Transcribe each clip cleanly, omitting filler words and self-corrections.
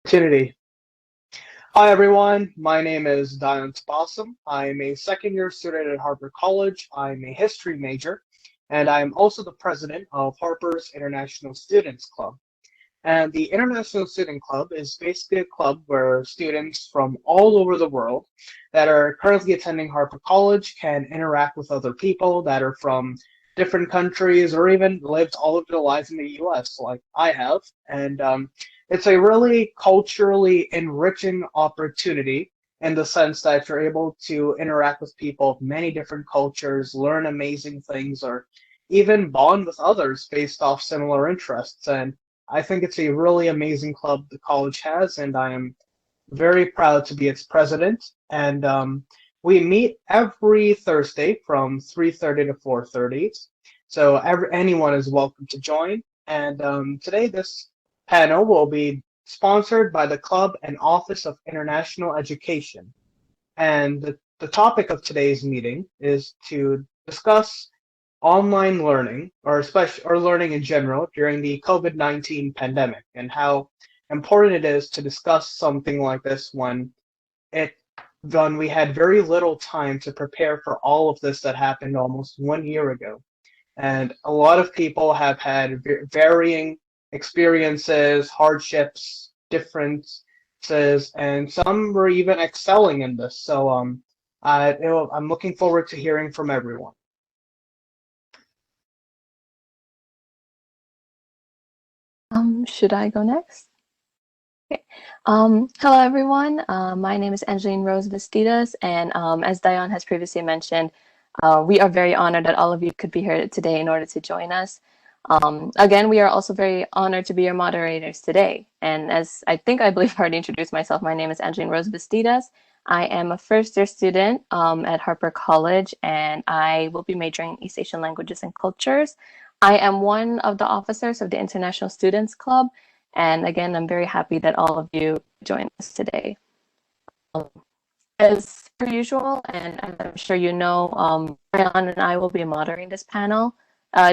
opportunity. Hi everyone, my name is Diane Spossum. I'm a second year student at Harper College. I'm a history major, and I'm also the president of Harper's International Students Club. And the International Student Club is basically a club where students from all over the world that are currently attending Harper College can interact with other people that are from different countries or even lived all of their lives in the US, like I have. And it's a really culturally enriching opportunity in the sense that you're able to interact with people of many different cultures, learn amazing things, or even bond with others based off similar interests. And I think it's a really amazing club the college has, and I am very proud to be its president. And we meet every Thursday from 3:30 to 4:30. So anyone is welcome to join. And today, this panel will be sponsored by the Club and Office of International Education. And the topic of today's meeting is to discuss online learning or learning in general during the COVID-19 pandemic and how important it is to discuss something like this it when we had very little time to prepare for all of this that happened almost 1 year ago. And a lot of people have had varying experiences, hardships, differences, and some were even excelling in this. So I'm looking forward to hearing from everyone. Should I go next? Okay. Hello, everyone. My name is Angeline Rose Bastidas, and as Dion has previously mentioned, we are very honored that all of you could be here today in order to join us. Again, we are also very honored to be your moderators today. And as I believe I already introduced myself, my name is Angeline Rose Bastidas. I am a first-year student at Harper College, and I will be majoring in East Asian languages and cultures. I am one of the officers of the International Students Club, and again, I'm very happy that all of you joined us today. As per usual, and as I'm sure you know, Ryan and I will be moderating this panel.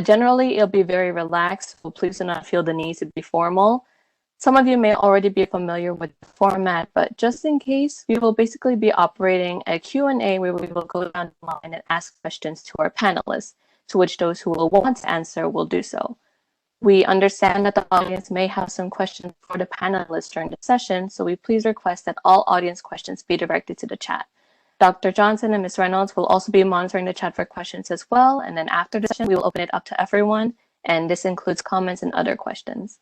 Generally, it'll be very relaxed, so please do not feel the need to be formal. Some of you may already be familiar with the format, but just in case, we will basically be operating a Q&A where we will go down the line and ask questions to our panelists, to which those who will want to answer will do so. We understand that the audience may have some questions for the panelists during the session, so we please request that all audience questions be directed to the chat. Dr. Johnson and Ms. Reynolds will also be monitoring the chat for questions as well, and then after the session, we will open it up to everyone, and this includes comments and other questions.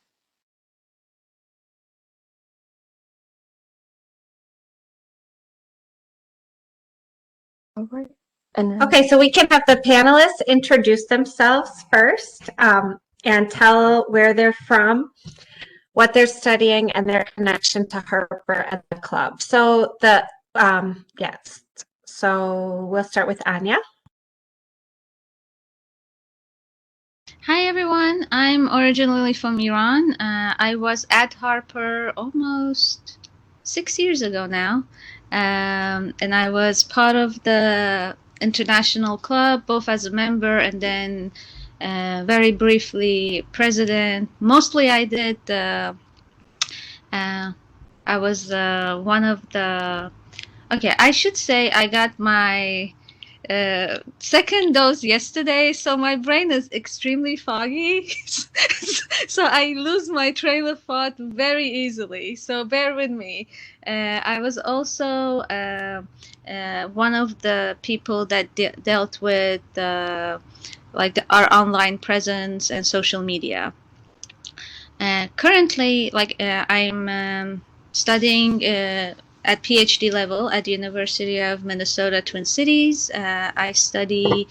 All right. Okay, so we can have the panelists introduce themselves first and tell where they're from, what they're studying, and their connection to Harper and the club. So yes, so we'll start with Anya. Hi everyone, I'm originally from Iran. I was at Harper almost 6 years ago now, and I was part of the international club, both as a member and then very briefly president. Mostly I did, I was one of the, okay, I should say I got my second dose yesterday, so my brain is extremely foggy. So I lose my train of thought very easily, so bear with me. I was also one of the people that dealt with our online presence and social media. Currently, I'm studying at PhD level at the University of Minnesota Twin Cities. I study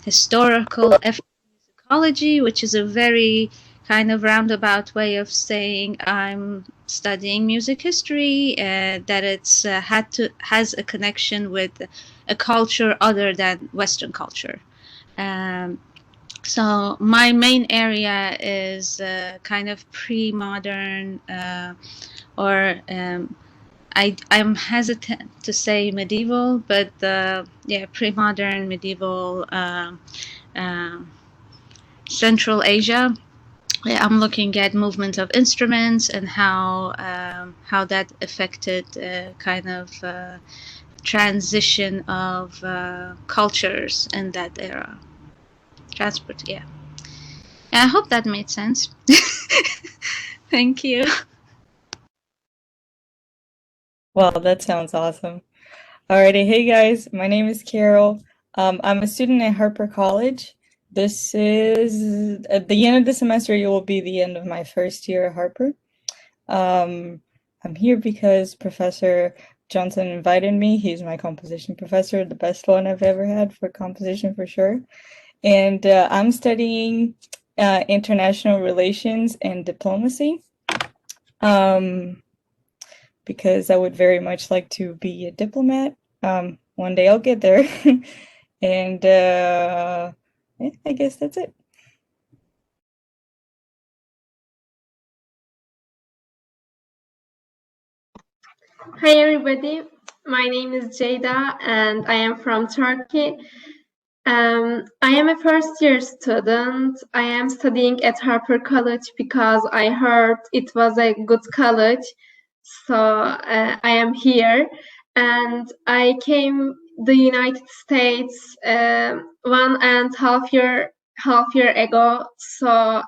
historical ethnomusicology, which is a very kind of roundabout way of saying I'm studying music history, that it's has a connection with a culture other than Western culture. So my main area is kind of pre-modern I'm hesitant to say medieval, but yeah, pre-modern, medieval, Central Asia. yeah, I'm looking at movement of instruments and how that affected kind of transition of cultures in that era. Transport, yeah. I hope that made sense. Thank you. Well, that sounds awesome. Alrighty, hey guys, my name is Carol. I'm a student at Harper College. This is at the end of the semester, it will be the end of my first year at Harper. I'm here because Professor Johnson invited me. He's my composition professor, the best one I've ever had for composition for sure. And I'm studying international relations and diplomacy. Because I would very much like to be a diplomat. One day I'll get there. And yeah, I guess that's it. Hi everybody, my name is Jada and I am from Turkey. I am a first year student. I am studying at Harper College because I heard it was a good college. So I am here and I came the United States 1.5 year ago. So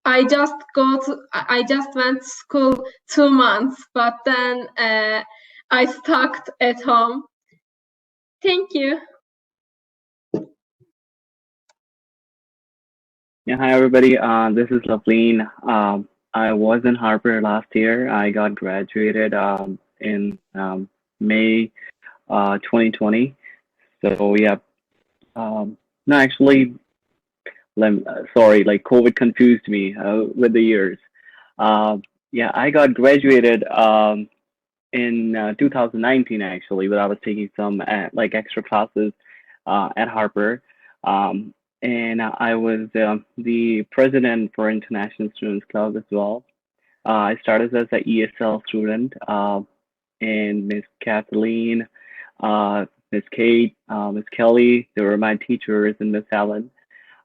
I just went to school 2 months, but then I stuck at home. Thank you. Yeah, hi everybody. This is Loveleen. I was in Harper last year. I got graduated in May 2020. So yeah, no, actually, sorry, like COVID confused me with the years. Yeah, I got graduated in 2019 actually, but I was taking some like extra classes at Harper. Um, and I was the president for International Students Club as well. I started as an ESL student, and Miss Kathleen, Miss Kate, Miss Kelly, they were my teachers, and Miss Allen.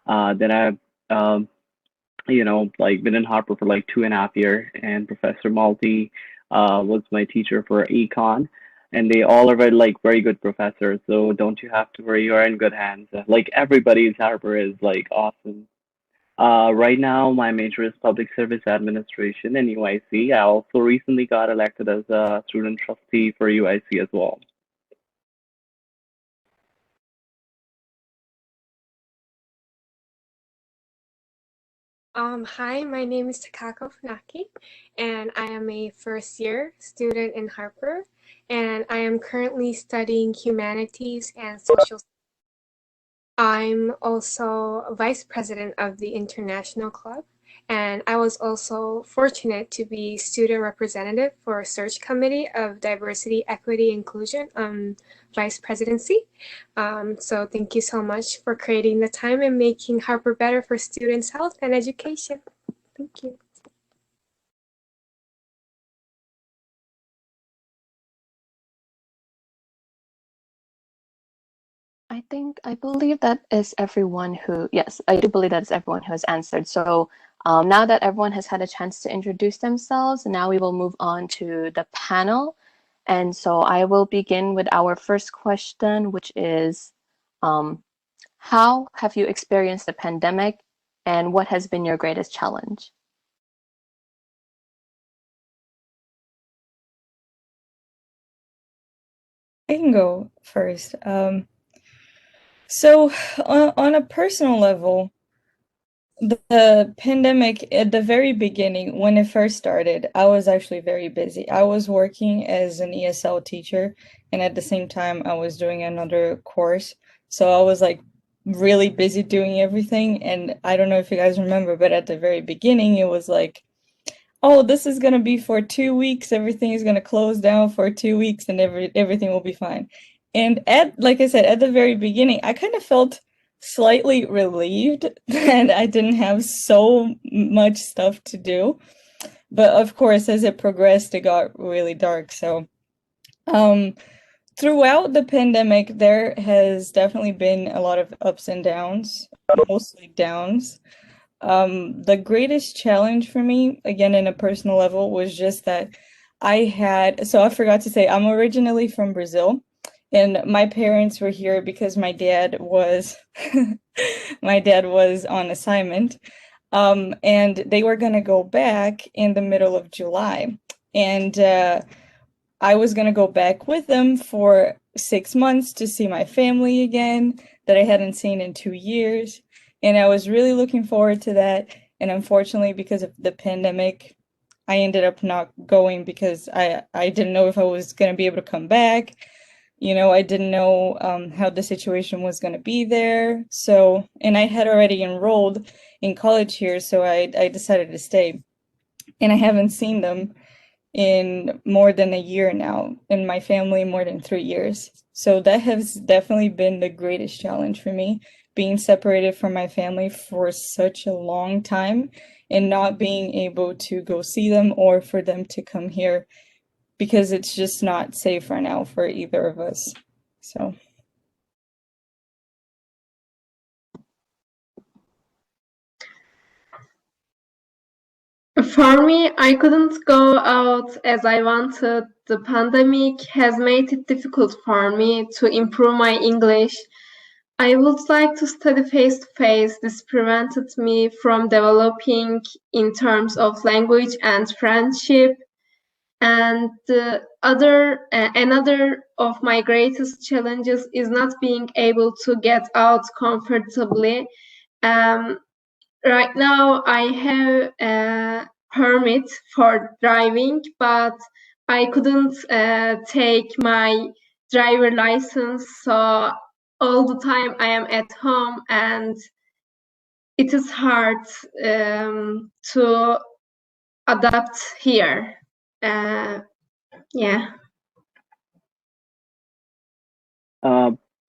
Then I, like been in Harper for like 2.5 years, and Professor Malty was my teacher for econ. And they all are very good professors, so don't you have to worry, you're in good hands. Like everybody in Harper is like awesome. Right now, my major is public service administration and UIC. I also recently got elected as a student trustee for UIC as well. Hi, my name is Takako Funaki, and I am a first year student in Harper, and I am currently studying humanities and social. I'm also vice president of the International Club, and I was also fortunate to be student representative for a search committee of diversity, equity, inclusion vice presidency. So thank you so much for creating the time and making Harper better for students' health and education. Thank you. I believe that is everyone who, yes, I do believe that is everyone who has answered. So now that everyone has had a chance to introduce themselves, now we will move on to the panel. And so I will begin with our first question, which is, how have you experienced the pandemic and what has been your greatest challenge? I can go first. So on a personal level, the pandemic at the very beginning, when it first started, I was actually very busy. I was working as an ESL teacher, and at the same time, I was doing another course. So I was like really busy doing everything. And I don't know if you guys remember, but at the very beginning, it was like, oh, this is gonna be for 2 weeks. Everything is gonna close down for 2 weeks, and everything will be fine. And like I said, at the very beginning, I kind of felt slightly relieved that I didn't have so much stuff to do. But of course, as it progressed, it got really dark. So, throughout the pandemic, there has definitely been a lot of ups and downs, mostly downs. The greatest challenge for me, again, in a personal level, was just that so I forgot to say, I'm originally from Brazil, and my parents were here because my dad was, my dad was on assignment, and they were gonna go back in the middle of July, and I was gonna go back with them for 6 months to see my family again that I hadn't seen in 2 years. And I was really looking forward to that. And unfortunately, because of the pandemic, I ended up not going because I didn't know if I was gonna be able to come back. I didn't know how the situation was gonna be there. So, and I had already enrolled in college here, so I decided to stay. And I haven't seen them in more than a year now, in my family more than 3 years. So that has definitely been the greatest challenge for me, being separated from my family for such a long time and not being able to go see them or for them to come here because it's just not safe right now for either of us. So For me, I couldn't go out as I wanted. The pandemic has made it difficult for me to improve my English. I would like to study face to face. This prevented me from developing in terms of language and friendship. And another of my greatest challenges is not being able to get out comfortably. Um, Right now, I have a permit for driving, but I couldn't take my driver license, so all the time I am at home, and it is hard to adapt here. Yeah.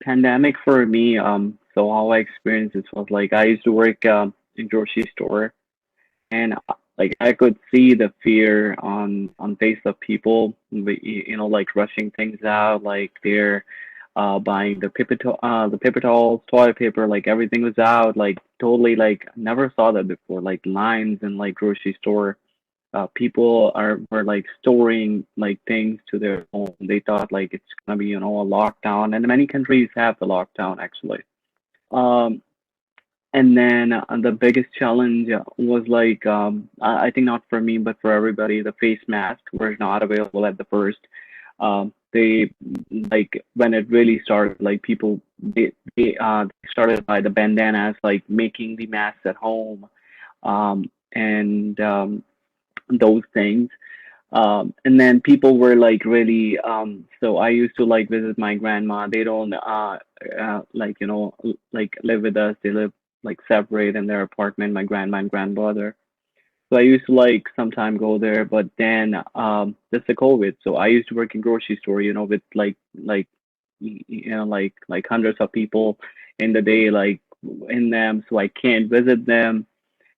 Pandemic for me, so how I experienced this was like I used to work in grocery store, and like I could see the fear on face of people, like rushing things out, like they're buying the paper towels, toilet paper, like everything was out, like totally, like never saw that before, like lines in like grocery store. People were like storing like things to their home. They thought like it's gonna be a lockdown, and many countries have the lockdown actually. Um, and then the biggest challenge was like I think not for me but for everybody, the face mask were not available at the first. They like when it really started, like people they started by the bandanas, like making the masks at home, and those things. And then people were like really so I used to like visit my grandma. They don't like like live with us. They live like separate in their apartment, my grandma and grandfather. So I used to like sometime go there, but then just the COVID. So I used to work in grocery store, with like hundreds of people in the day, like in them. So I can't visit them,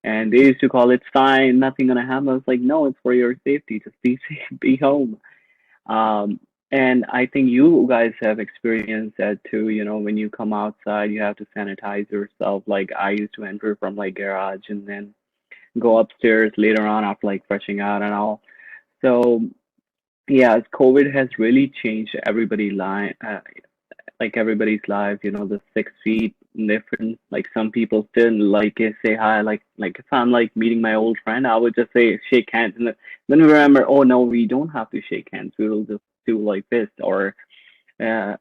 and they used to call it fine, nothing gonna happen. I was like, no, it's for your safety. Just be safe, be home. Um, and I think you guys have experienced that too. When you come outside, you have to sanitize yourself. Like I used to enter from like garage and then go upstairs later on after like freshening out and all. So yeah, COVID has really changed everybody's life, the 6 feet difference. Like some people still like say hi, like if I'm like meeting my old friend, I would just say shake hands, and then we remember, oh no, we don't have to shake hands. We will just do like this, or so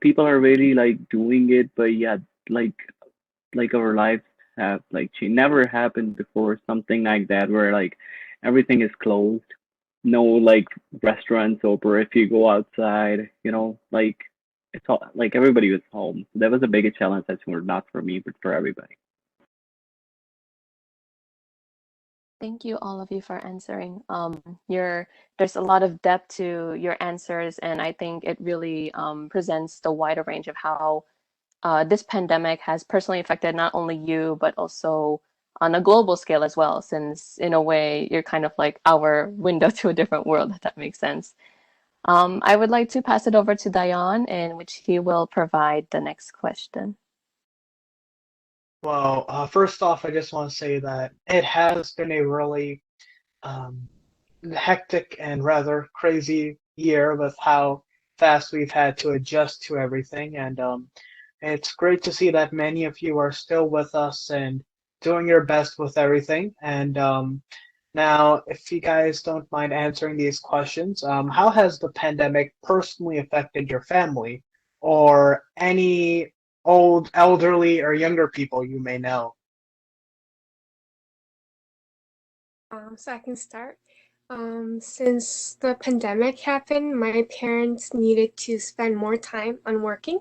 people are really like doing it, but yeah, like our lives have like never happened before something like that where like everything is closed, no like restaurants open. If you go outside, like it's all like everybody was home. That was a bigger challenge, that's not for me but for everybody. Thank you, all of you, for answering. There's a lot of depth to your answers, and I think it really presents the wider range of how this pandemic has personally affected not only you, but also on a global scale as well, since in a way you're kind of like our window to a different world, if that makes sense. I would like to pass it over to Dayan, in which he will provide the next question. Well, first off, I just want to say that it has been a really um, hectic and rather crazy year with how fast we've had to adjust to everything. And it's great to see that many of you are still with us and doing your best with everything. And now, if you guys don't mind answering these questions, how has the pandemic personally affected your family or any old, elderly, or younger people you may know? So I can start. Since the pandemic happened, my parents needed to spend more time on working.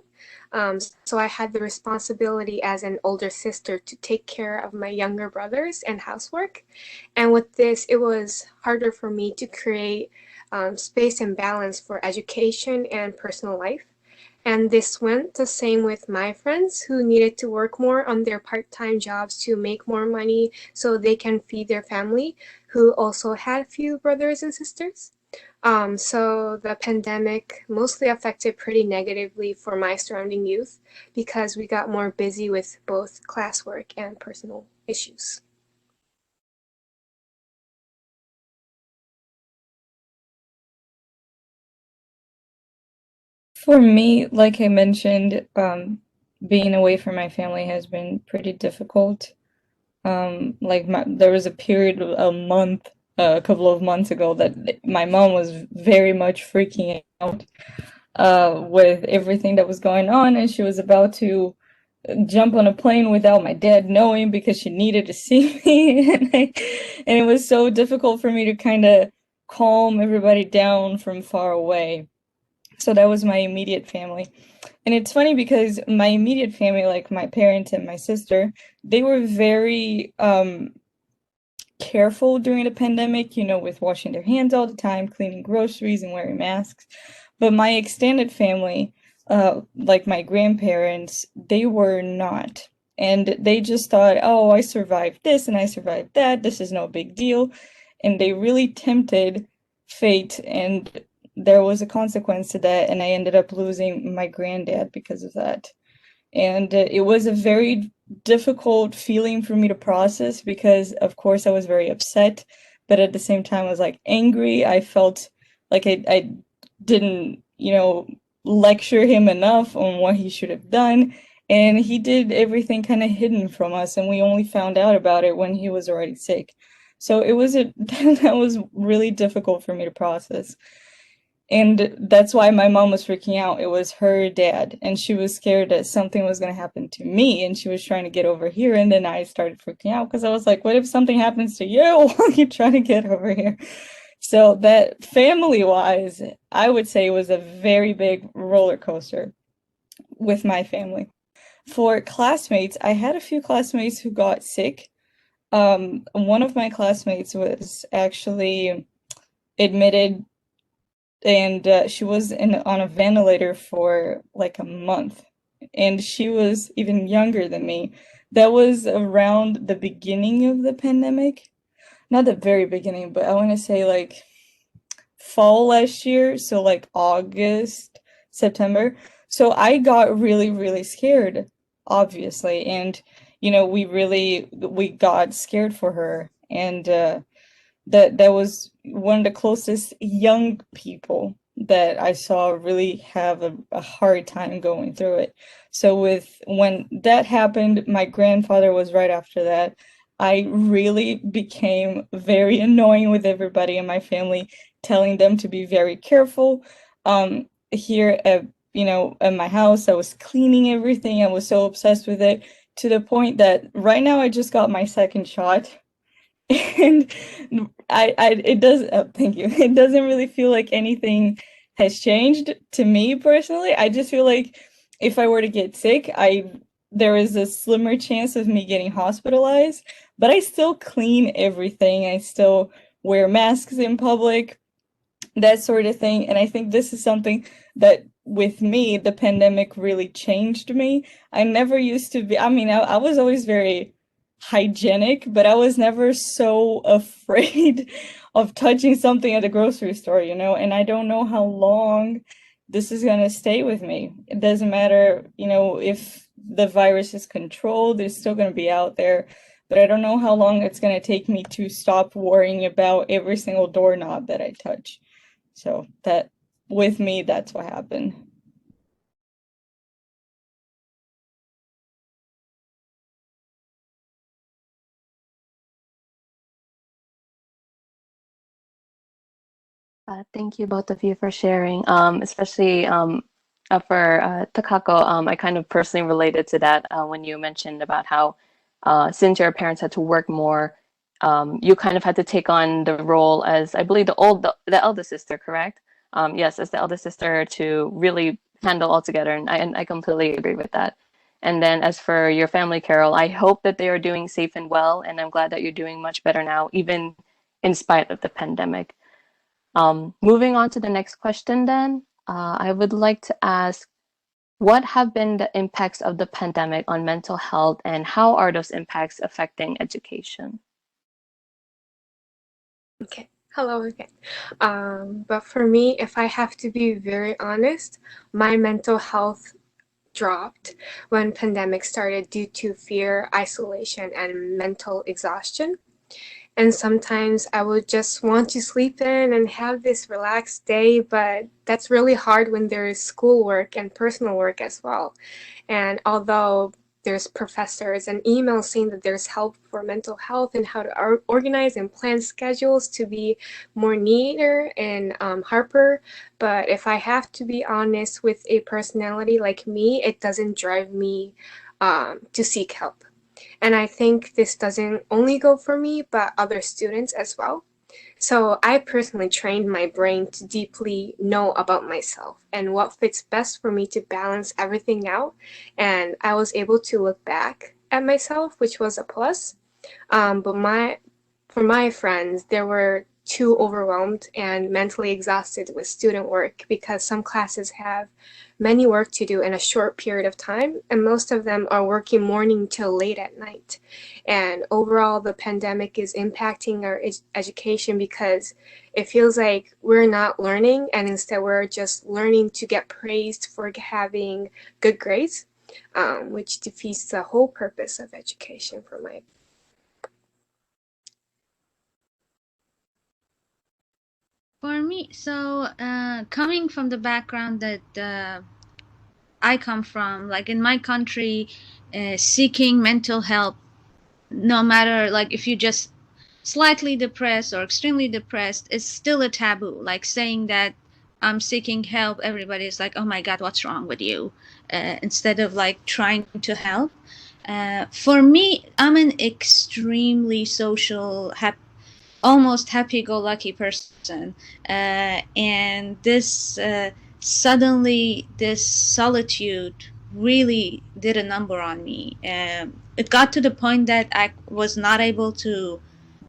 So I had the responsibility as an older sister to take care of my younger brothers and housework. And with this, it was harder for me to create space and balance for education and personal life. And this went the same with my friends who needed to work more on their part-time jobs to make more money so they can feed their family, who also had few brothers and sisters. So the pandemic mostly affected pretty negatively for my surrounding youth because we got more busy with both classwork and personal issues. For me, like I mentioned, being away from my family has been pretty difficult. There was a period, a couple of months ago, that my mom was very much freaking out with everything that was going on, and she was about to jump on a plane without my dad knowing because she needed to see me, and it was so difficult for me to kind of calm everybody down from far away. So that was my immediate family. And it's funny because my immediate family, like my parents and my sister, they were very careful during the pandemic, with washing their hands all the time, cleaning groceries, and wearing masks. But my extended family, like my grandparents, they were not. And they just thought, oh, I survived this and I survived that. This is no big deal. And they really tempted fate. And there was a consequence to that. And I ended up losing my granddad because of that. And it was a very difficult feeling for me to process because, of course, I was very upset, but at the same time, I was like angry. I felt like I didn't, lecture him enough on what he should have done. And he did everything kind of hidden from us, and we only found out about it when he was already sick. So it was that was really difficult for me to process. And that's why my mom was freaking out. It was her dad, and she was scared that something was going to happen to me, and she was trying to get over here. And then I started freaking out because I was like, what if something happens to you while you're trying to get over here? So that family-wise, I would say was a very big roller coaster with my family. For classmates, I had a few classmates who got sick. One of my classmates was actually admitted, and she was on a ventilator for like a month, and she was even younger than me. That was around the beginning of the pandemic, not the very beginning, but I want to say like fall last year, so like August, September. So I got really, really scared, obviously, and we got scared for her, and that was one of the closest young people that I saw really have a hard time going through it. So when that happened, my grandfather was right after that. I really became very annoying with everybody in my family, telling them to be very careful. Here at my house, I was cleaning everything. I was so obsessed with it to the point that right now I just got my second shot. And it does, thank you. It doesn't really feel like anything has changed to me personally. I just feel like if I were to get sick, there is a slimmer chance of me getting hospitalized, but I still clean everything. I still wear masks in public, that sort of thing. And I think this is something that with me, the pandemic really changed me. I never used to be, I was always very hygienic, but I was never so afraid of touching something at the grocery store, and I don't know how long this is going to stay with me. It doesn't matter, if the virus is controlled. It's still going to be out there, but I don't know how long it's going to take me to stop worrying about every single doorknob that I touch. So that, with me, that's what happened. Thank you both of you for sharing, especially for Takako. I kind of personally related to that when you mentioned about how since your parents had to work more, you kind of had to take on the role as, I believe, the eldest sister, correct? Yes, as the eldest sister to really handle all together, and I completely agree with that. And then as for your family, Carol, I hope that they are doing safe and well, and I'm glad that you're doing much better now, even in spite of the pandemic. Moving on to the next question then, I would like to ask, what have been the impacts of the pandemic on mental health and how are those impacts affecting education? Okay, hello again. But for me, if I have to be very honest, my mental health dropped when pandemic started due to fear, isolation, and mental exhaustion. And sometimes I would just want to sleep in and have this relaxed day, but that's really hard when there is schoolwork and personal work as well. And although there's professors and emails saying that there's help for mental health and how to organize and plan schedules to be more neater in Harper, but if I have to be honest, with a personality like me, it doesn't drive me to seek help. And I think this doesn't only go for me, but other students as well. So I personally trained my brain to deeply know about myself and what fits best for me to balance everything out. And I was able to look back at myself, which was a plus. But for my friends, they were too overwhelmed and mentally exhausted with student work because some classes have many work to do in a short period of time, and most of them are working morning till late at night. And overall, the pandemic is impacting our education because it feels like we're not learning, and instead we're just learning to get praised for having good grades, which defeats the whole purpose of education for my. For me, so coming from the background that I come from, like in my country, seeking mental help, no matter like if you just slightly depressed or extremely depressed, is still a taboo. Like saying that I'm seeking help, everybody's like, oh my God, what's wrong with you? Instead of like trying to help. For me, I'm an extremely social, almost happy-go-lucky person, and this suddenly this solitude really did a number on me. It got to the point that I was not able to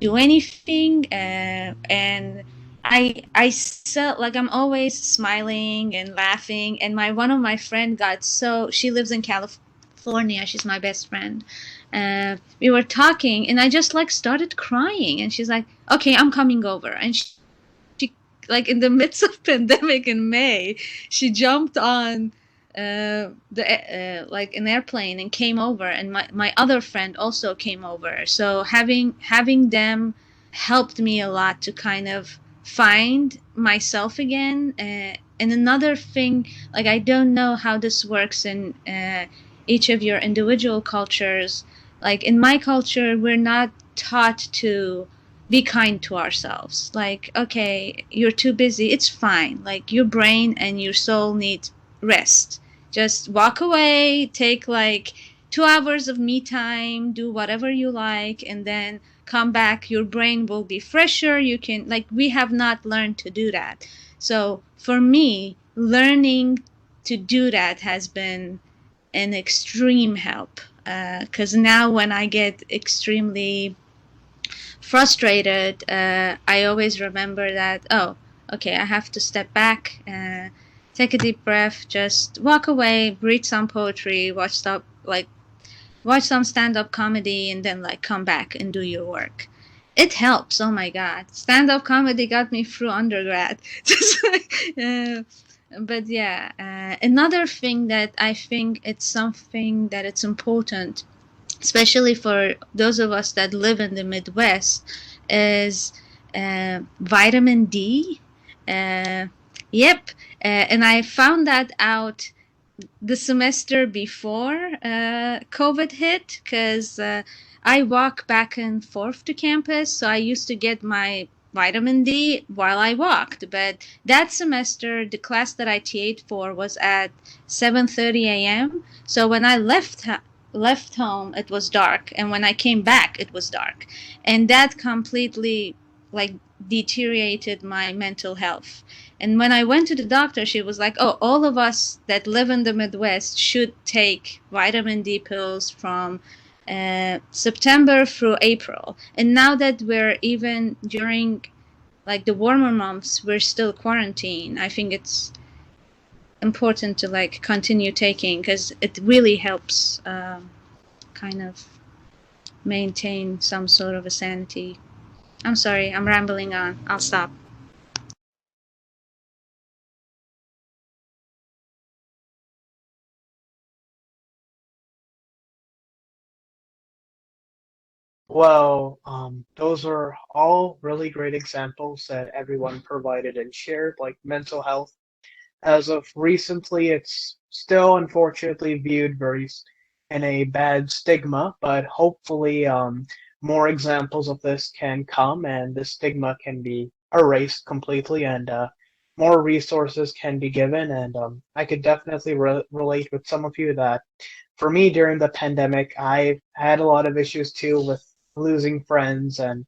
do anything, and I felt like I'm always smiling and laughing. And my one of my friend got so, she lives in California, she's my best friend. We were talking and I just like started crying, and she's like, okay, I'm coming over. And she like in the midst of pandemic in May, she jumped on the like an airplane and came over, and my other friend also came over. So having them helped me a lot to kind of find myself again. And another thing, like I don't know how this works in each of your individual cultures. Like in my culture, we're not taught to be kind to ourselves. Like, okay, you're too busy, it's fine. Like your brain and your soul need rest. Just walk away, take like 2 hours of me time, do whatever you like, and then come back. Your brain will be fresher. You can, like, we have not learned to do that. So for me, learning to do that has been an extreme help, because now when I get extremely frustrated, I always remember that, oh, okay, I have to step back, take a deep breath, just walk away, read some poetry, watch some stand-up comedy, and then like come back and do your work. It helps. Oh my God, stand-up comedy got me through undergrad. Just like, But yeah, another thing that I think it's something that it's important, especially for those of us that live in the Midwest, is vitamin D. Uh, yep, and I found that out the semester before COVID hit, because I walk back and forth to campus, so I used to get my vitamin D while I walked. But that semester, the class that I TA'd for was at 7:30 a.m. So when I left home, it was dark, and when I came back, it was dark, and that completely like deteriorated my mental health. And when I went to the doctor, she was like, "Oh, all of us that live in the Midwest should take vitamin D pills from September through April." And now that we're even during like the warmer months, we're still quarantined. I think it's important to like continue taking, because it really helps kind of maintain some sort of a sanity. I'm sorry, I'm rambling on. I'll stop. Well, those are all really great examples that everyone provided and shared, like mental health. As of recently, it's still unfortunately viewed in a bad stigma, but hopefully, more examples of this can come and the stigma can be erased completely and more resources can be given. And I could definitely relate with some of you that for me during the pandemic, I had a lot of issues too with losing friends and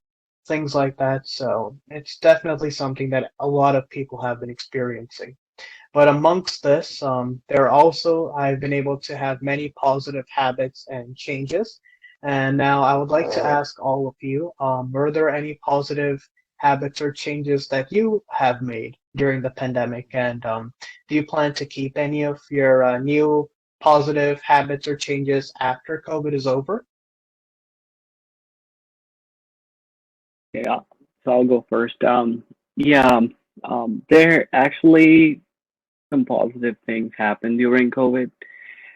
things like that. So it's definitely something that a lot of people have been experiencing. But amongst this, there also I've been able to have many positive habits and changes. And now I would like to ask all of you, were there any positive habits or changes that you have made during the pandemic? And do you plan to keep any of your new positive habits or changes after COVID is over? Yeah, so I'll go first. Yeah, there actually some positive things happened during COVID.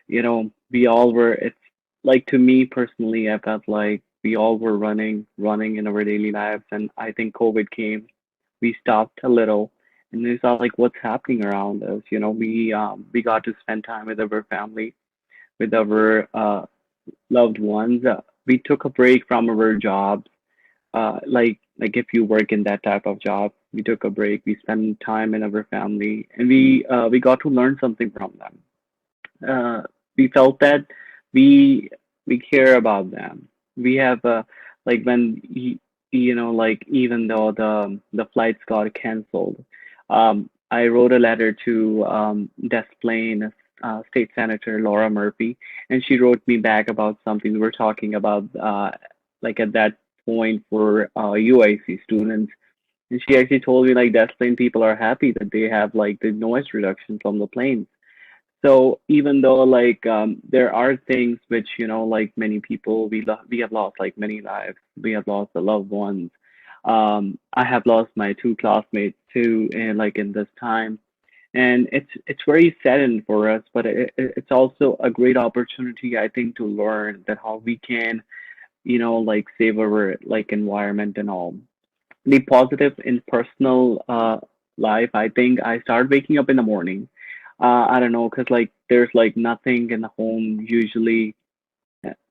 We all were, it's like to me personally, I felt like we all were running in our daily lives. And I think COVID came, we stopped a little and we saw like what's happening around us. We got to spend time with our family, with our loved ones. We took a break from our jobs. Like if you work in that type of job, we took a break. We spent time in our family, and we got to learn something from them. We felt that we we care about them. We have like when like even though the flights got canceled, I wrote a letter to Des Plaines State Senator Laura Murphy, and she wrote me back about something we were talking about like at that point for UIC students. And she actually told me like Des Plaines people are happy that they have like the noise reduction from the planes. So even though like there are things which like many people we have lost like many lives, we have lost the loved ones. I have lost my two classmates too, and like in this time, and it's very saddened for us, but it's also a great opportunity I think to learn that how we can like save our like environment and all. The positive in personal life, I think I start waking up in the morning. I don't know, cause like there's like nothing in the home usually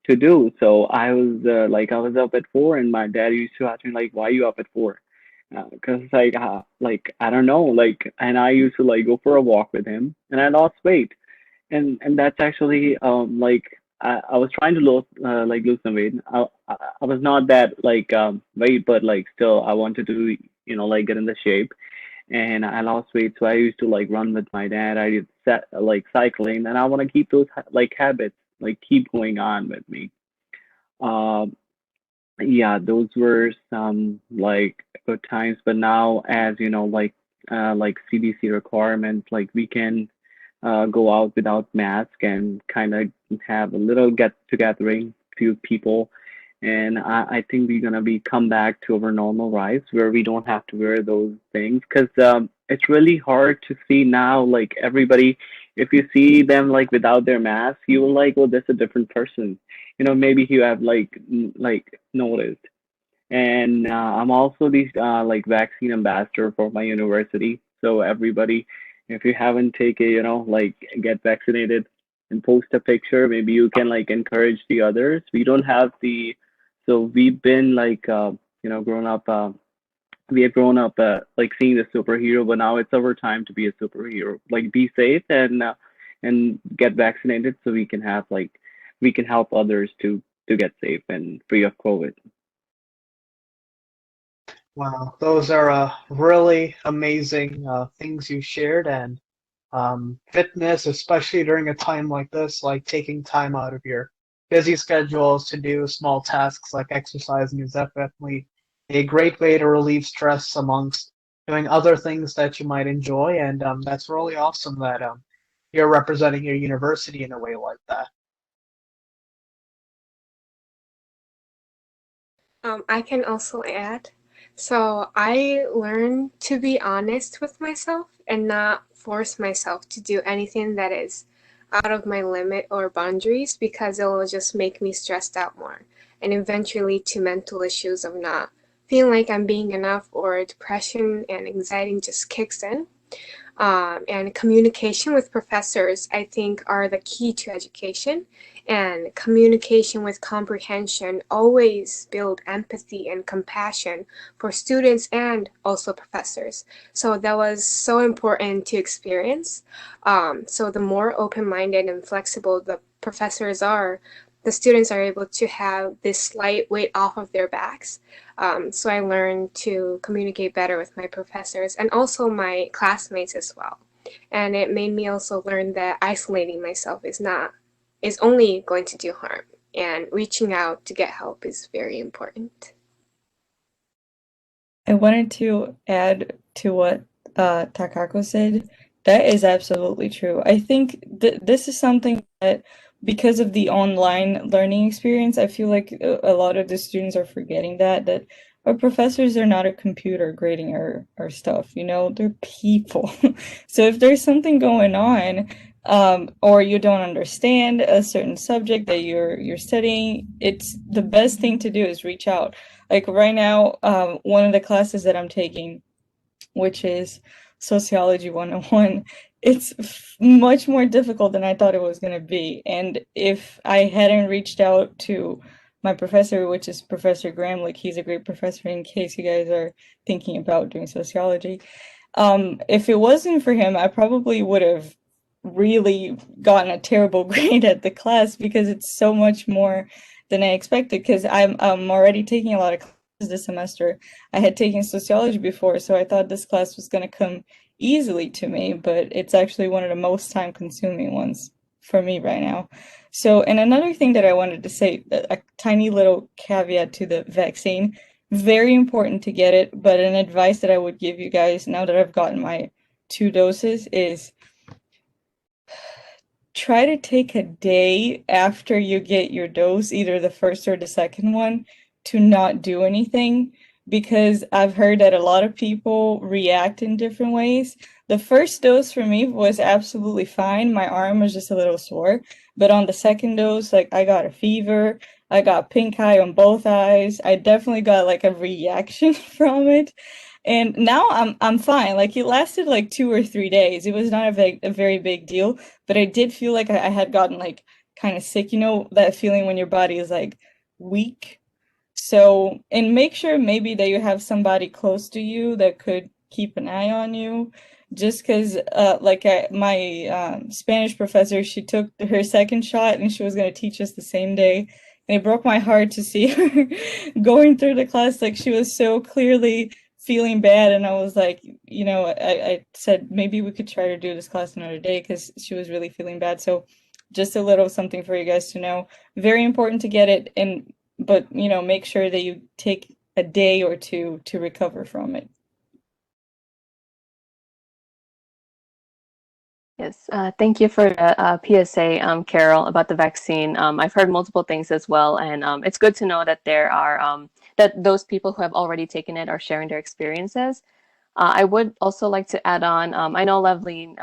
to do. So I was up at 4, and my dad used to ask me like, "Why you up at 4?" Cause like I don't know, like, and I used to like go for a walk with him, and I lost weight, and that's actually like I was trying to lose some weight. I was not that like weight, but like still I wanted to like get in the shape, and I lost weight. So I used to like run with my dad. I did set like cycling, and I want to keep those like habits like keep going on with me. Um, yeah, those were some like good times. But now, as like CDC requirements, like we can go out without mask and kind of have a little get togethering, few people. And I think we're gonna be come back to our normal lives where we don't have to wear those things. Because it's really hard to see now, like everybody, if you see them like without their mask, you will like, oh, that's a different person. Maybe you have like noticed. And I'm also the like vaccine ambassador for my university. So everybody, if you haven't taken, like get vaccinated and post a picture, maybe you can like encourage the others. We don't have so we've been like, grown up. We have grown up like seeing the superhero, but now it's our time to be a superhero. Like be safe and get vaccinated so we can help others to get safe and free of COVID. Wow, those are really amazing things you shared, and fitness, especially during a time like this, like taking time out of your busy schedules to do small tasks like exercising is definitely a great way to relieve stress amongst doing other things that you might enjoy, and that's really awesome that you're representing your university in a way like that. I can also add. So I learned to be honest with myself and not force myself to do anything that is out of my limit or boundaries because it will just make me stressed out more and eventually to mental issues of not feeling like I'm being enough or depression and anxiety just kicks in. And communication with professors, I think, are the key to education. And communication with comprehension always build empathy and compassion for students and also professors. So that was so important to experience. So the more open-minded and flexible the professors are, the students are able to have this slight weight off of their backs. So I learned to communicate better with my professors and also my classmates as well. And it made me also learn that isolating myself is only going to do harm. And reaching out to get help is very important. I wanted to add to what Takako said. That is absolutely true. I think this is something that, because of the online learning experience, I feel like a lot of the students are forgetting that our professors are not a computer grading our stuff, they're people. So if there's something going on, or you don't understand a certain subject that you're studying, it's the best thing to do is reach out. Like right now, one of the classes that I'm taking, which is Sociology 101, it's much more difficult than I thought it was going to be. And if I hadn't reached out to my professor, which is Professor Graham, like he's a great professor in case you guys are thinking about doing sociology. If it wasn't for him, I probably would have really gotten a terrible grade at the class because it's so much more than I expected, because I'm already taking a lot of classes this semester. I had taken sociology before, so I thought this class was going to come easily to me, but it's actually one of the most time consuming ones for me right now. So, and another thing that I wanted to say, a tiny little caveat to the vaccine, very important to get it, but an advice that I would give you guys now that I've gotten my 2 doses is try to take a day after you get your dose, either the first or the second one, to not do anything, because I've heard that a lot of people react in different ways. The first dose for me was absolutely fine. My arm was just a little sore. But on the second dose, like I got a fever, I got pink eye on both eyes. I definitely got like a reaction from it. And now I'm fine. Like it lasted like 2 or 3 days. It was not a very big deal, but I did feel like I had gotten like kind of sick, that feeling when your body is like weak. So, and make sure maybe that you have somebody close to you that could keep an eye on you. Just because, my Spanish professor, she took her second shot and she was going to teach us the same day. And it broke my heart to see her going through the class. Like she was so clearly feeling bad. And I was like, I said maybe we could try to do this class another day because she was really feeling bad. So just a little something for you guys to know. Very important to get it, but make sure that you take a day or two to recover from it. Yes, thank you for the PSA, Carol, about the vaccine. I've heard multiple things as well, and it's good to know that there are that those people who have already taken it are sharing their experiences. I would also like to add on, I know Loveline,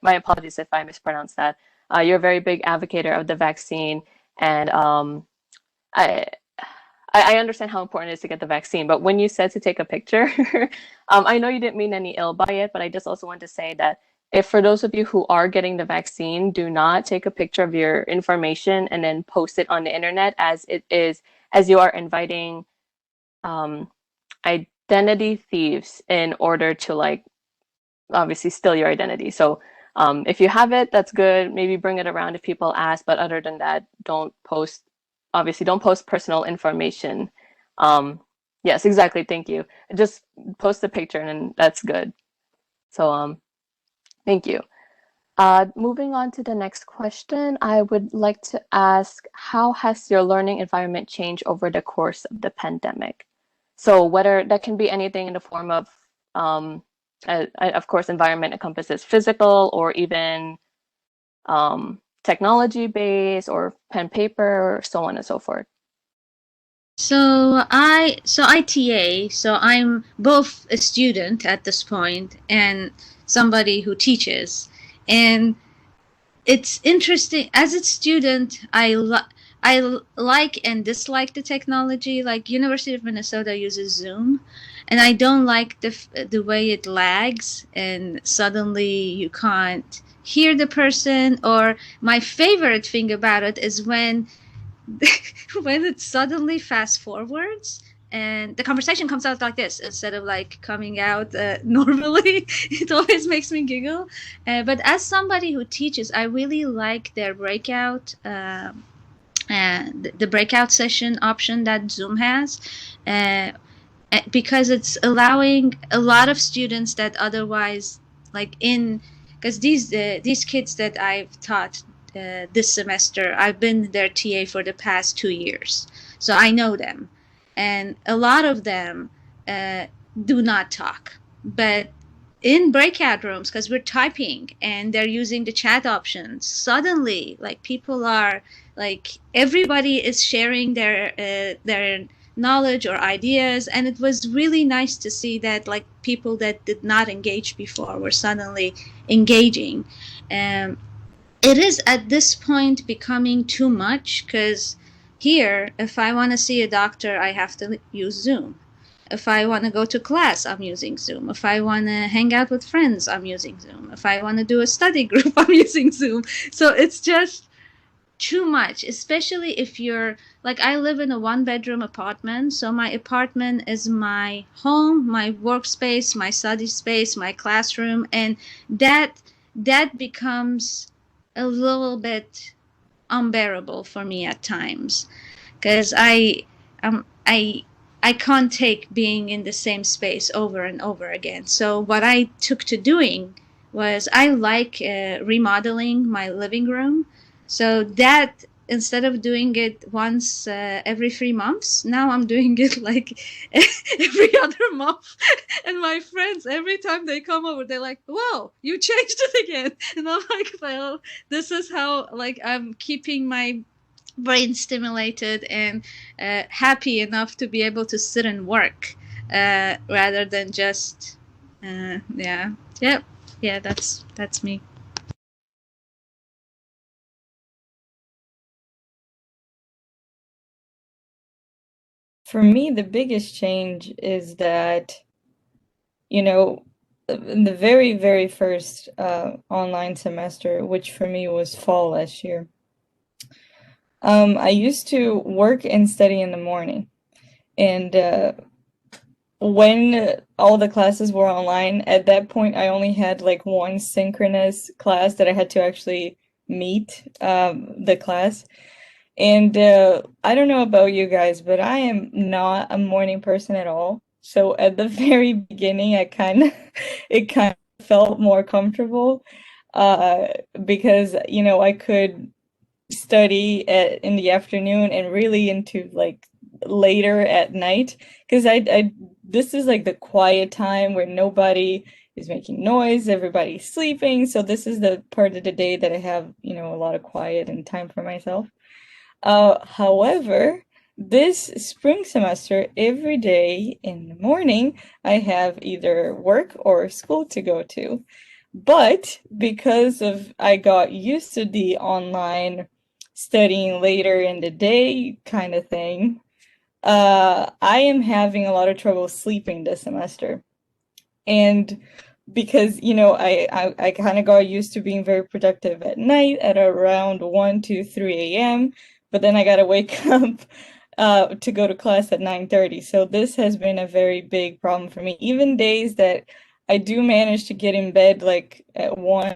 my apologies if I mispronounced that. You're a very big advocate of the vaccine, and I, I understand how important it is to get the vaccine, but when you said to take a picture, I know you didn't mean any ill by it, but I just also want to say that if for those of you who are getting the vaccine, do not take a picture of your information and then post it on the internet, as you are inviting um, identity thieves in order to like obviously steal your identity. So if you have it, that's good. Maybe bring it around if people ask, but other than that, obviously don't post personal information. Yes, exactly. Thank you. Just post a picture and then that's good. So thank you. Moving on to the next question, I would like to ask, how has your learning environment changed over the course of the pandemic? So whether that can be anything in the form of, of course, environment encompasses physical or even technology-based or pen paper, or so on and so forth. I TA, so I'm both a student at this point and somebody who teaches. And it's interesting as a student, I like and dislike the technology. Like University of Minnesota uses Zoom, and I don't like the way it lags and suddenly you can't hear the person. Or my favorite thing about it is when when it suddenly fast forwards and the conversation comes out like this instead of like coming out normally. It always makes me giggle. But as somebody who teaches, I really like their breakout and the breakout session option that Zoom has, because it's allowing a lot of students that otherwise because these kids that I've taught this semester, I've been their TA for the past 2 years, so I know them, and a lot of them do not talk. But in breakout rooms, because we're typing and they're using the chat options, suddenly like people are like everybody is sharing their knowledge or ideas, and it was really nice to see that like people that did not engage before were suddenly engaging. It is at this point becoming too much, because here if I want to see a doctor I have to use Zoom. If I want to go to class, I'm using Zoom. If I want to hang out with friends, I'm using Zoom. If I want to do a study group, I'm using Zoom. So it's just too much, especially if you're like, I live in a 1-bedroom apartment, so my apartment is my home, my workspace, my study space, my classroom, and that becomes a little bit unbearable for me at times, because I can't take being in the same space over and over again. So what I took to doing was I like remodeling my living room. So that instead of doing it once every 3 months, now I'm doing it like every other month. And my friends, every time they come over, they're like, "Whoa, you changed it again." And I'm like, well, this is how like I'm keeping my brain stimulated and happy enough to be able to sit and work rather than just that's me. For me, the biggest change is that, in the very, very first online semester, which for me was fall last year, I used to work and study in the morning. And when all the classes were online, at that point, I only had like one synchronous class that I had to actually meet the class. And I don't know about you guys, but I am not a morning person at all. So at the very beginning, it kind of felt more comfortable because, I could study in the afternoon and really into like later at night, because this is like the quiet time where nobody is making noise, everybody's sleeping. So this is the part of the day that I have, a lot of quiet and time for myself. However, This spring semester, every day in the morning, I have either work or school to go to. But because of I got used to the online studying later in the day kind of thing, I am having a lot of trouble sleeping this semester. And because, I kind of got used to being very productive at night at around 1 to 3 a.m., but then I got to wake up to go to class at 9:30. So this has been a very big problem for me. Even days that I do manage to get in bed like at 1,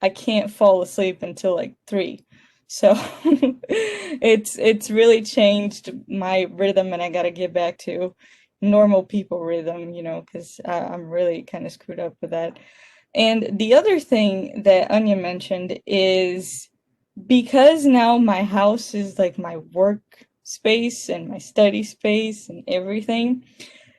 I can't fall asleep until like 3. So it's really changed my rhythm, and I got to get back to normal people rhythm, because I'm really kind of screwed up with that. And the other thing that Anya mentioned is because now my house is like my work space and my study space and everything,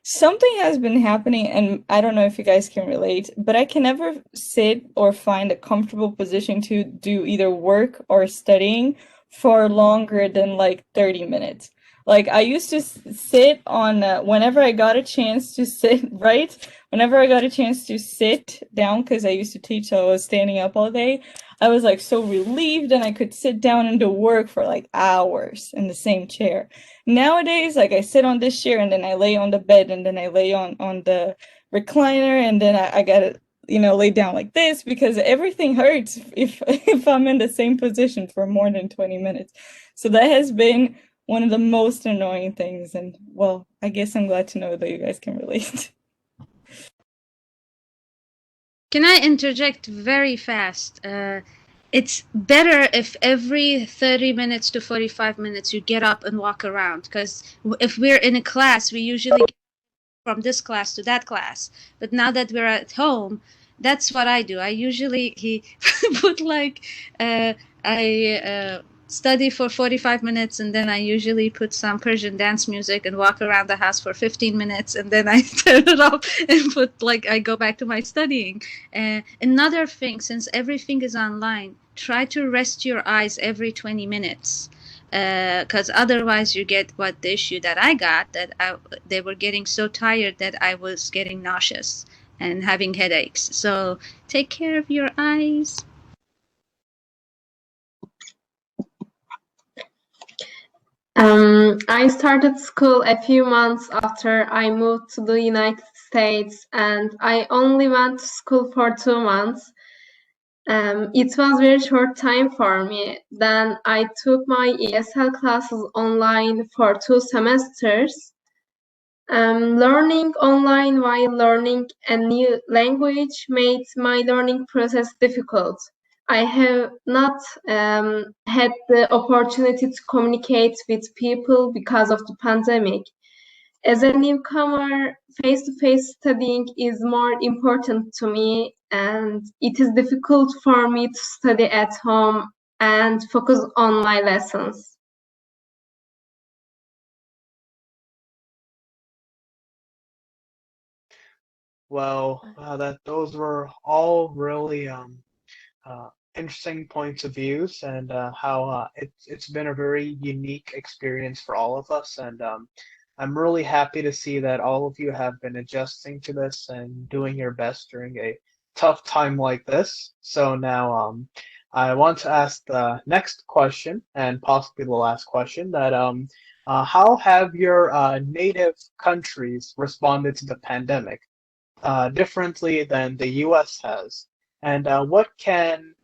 something has been happening, and I don't know if you guys can relate, but I can never sit or find a comfortable position to do either work or studying for longer than like 30 minutes. Like I used to sit on whenever I got a chance to sit, right? Whenever I got a chance to sit down, because I used to teach, so I was standing up all day. I was like so relieved, and I could sit down and do work for like hours in the same chair. Nowadays, like I sit on this chair and then I lay on the bed and then I lay on the recliner and then I gotta, lay down like this because everything hurts if if I'm in the same position for more than 20 minutes. So that has been one of the most annoying things. And well, I guess I'm glad to know that you guys can relate. Can I interject very fast? It's better if every 30 minutes to 45 minutes you get up and walk around, because if we're in a class, we usually get from this class to that class. But now that we're at home, that's what I do. I usually put like I study for 45 minutes, and then I usually put some Persian dance music and walk around the house for 15 minutes, and then I turn it off and put like I go back to my studying. Another thing, since everything is online, try to rest your eyes every 20 minutes, because otherwise you get what the issue that I got, that they were getting so tired that I was getting nauseous and having headaches. So take care of your eyes. I started school a few months after I moved to the United States, and I only went to school for 2 months. It was a very short time for me. Then I took my ESL classes online for 2 semesters. Learning online while learning a new language made my learning process difficult. I have not had the opportunity to communicate with people because of the pandemic. As a newcomer, face-to-face studying is more important to me, and it is difficult for me to study at home and focus on my lessons. Well, those were all really interesting points of views, and how it's been a very unique experience for all of us. And I'm really happy to see that all of you have been adjusting to this and doing your best during a tough time like this. So now I want to ask the next question, and possibly the last question, that how have your native countries responded to the pandemic differently than the US has? And what can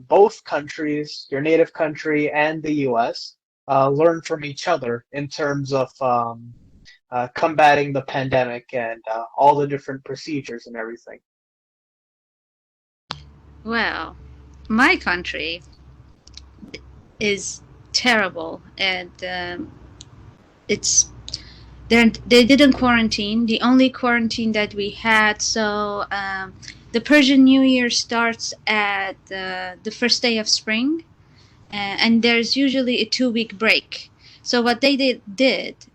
both countries, your native country and the US, learn from each other in terms of combating the pandemic and all the different procedures and everything? Well, my country is terrible, and it's they didn't quarantine. The only quarantine that we had, so the Persian New Year starts at the first day of spring, and there's usually a 2-week break. So what they did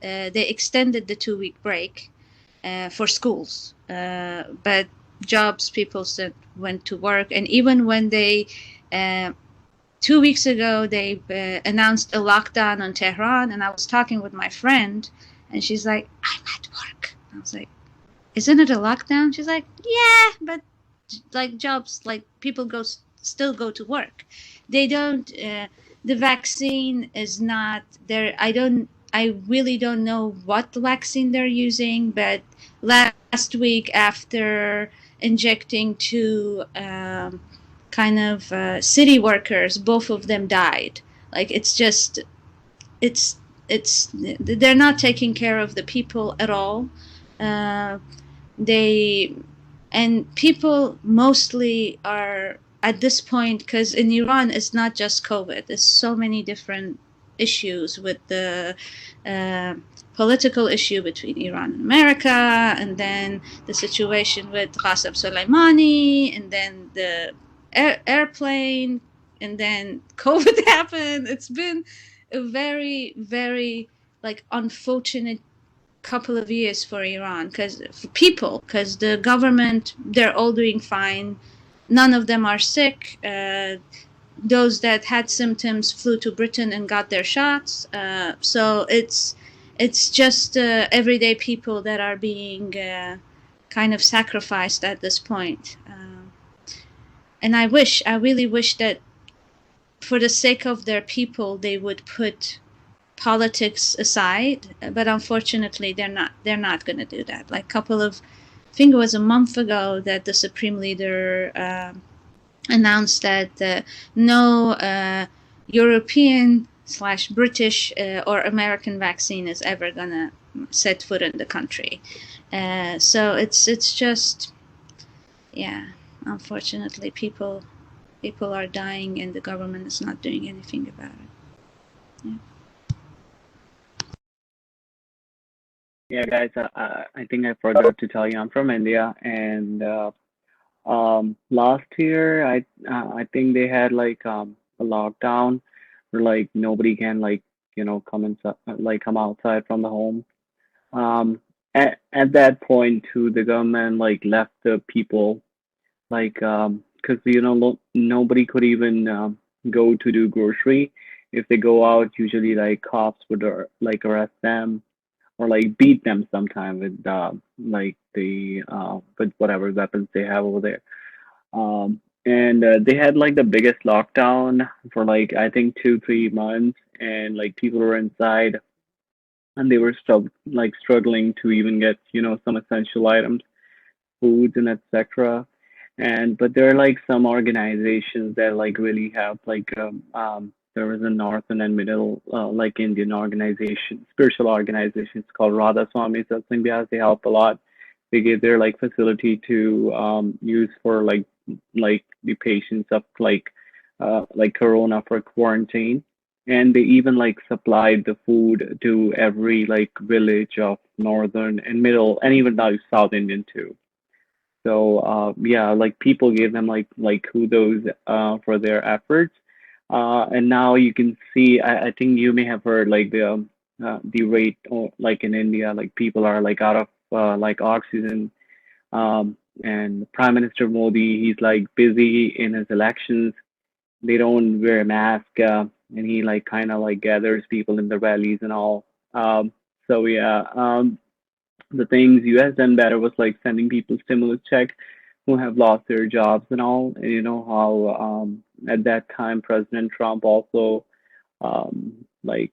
they extended the 2-week break for schools, but jobs, people said went to work, and even when they 2 weeks ago, they announced a lockdown on Tehran, and I was talking with my friend, and she's like, "I'm at work." I was like, "Isn't it a lockdown?" She's like, "Yeah, but like jobs, like people still go to work. They don't. The vaccine is not there. I really don't know what vaccine they're using, but last week after injecting two kind of city workers, both of them died. Like it's they're not taking care of the people at all. Uh, they and people mostly are at this point, because in Iran it's not just COVID. There's so many different issues with the uh, political issue between Iran and America, and then the situation with Qasem Soleimani, and then the airplane, and then COVID happened. It's been a very, very like unfortunate couple of years for Iran, because for people, because the government, they're all doing fine. None of them are sick. Those that had symptoms flew to Britain and got their shots. So it's just everyday people that are being kind of sacrificed at this point. And I really wish that for the sake of their people, they would put politics aside, but unfortunately they're not going to do that. Like I think it was a month ago that the supreme leader announced that no European / British or American vaccine is ever going to set foot in the country. So it's just, yeah, unfortunately people are dying and the government is not doing anything about it. Yeah. Yeah, guys, I think I forgot to tell you I'm from India, and last year I think they had like a lockdown where like nobody can like come inside, like come outside from the home. Um, at that point too, the government like left the people like because nobody could even go to do grocery. If they go out, usually like cops would like arrest them or like beat them sometime with like the with whatever weapons they have over there. And they had like the biggest lockdown for like I think 2 3 months, and like people were inside and they were struggling to even get some essential items, foods and etc. And but there are like some organizations that like really help. Like there was a northern and middle like Indian organization, spiritual organization. It's called Radha Swami Satsang. They help a lot. They give their like facility to use for like the patients of like corona for quarantine. And they even like supplied the food to every like village of northern and middle and even now South Indian too. So yeah, like people gave them like kudos for their efforts. And now you can see, I think you may have heard like the rate or like in India, like people are like out of like oxygen. And Prime Minister Modi, he's like busy in his elections. They don't wear a mask, and he like kind of like gathers people in the rallies and all. So yeah, the things US done better was like sending people stimulus check who have lost their jobs and all. And you know how at that time President Trump also like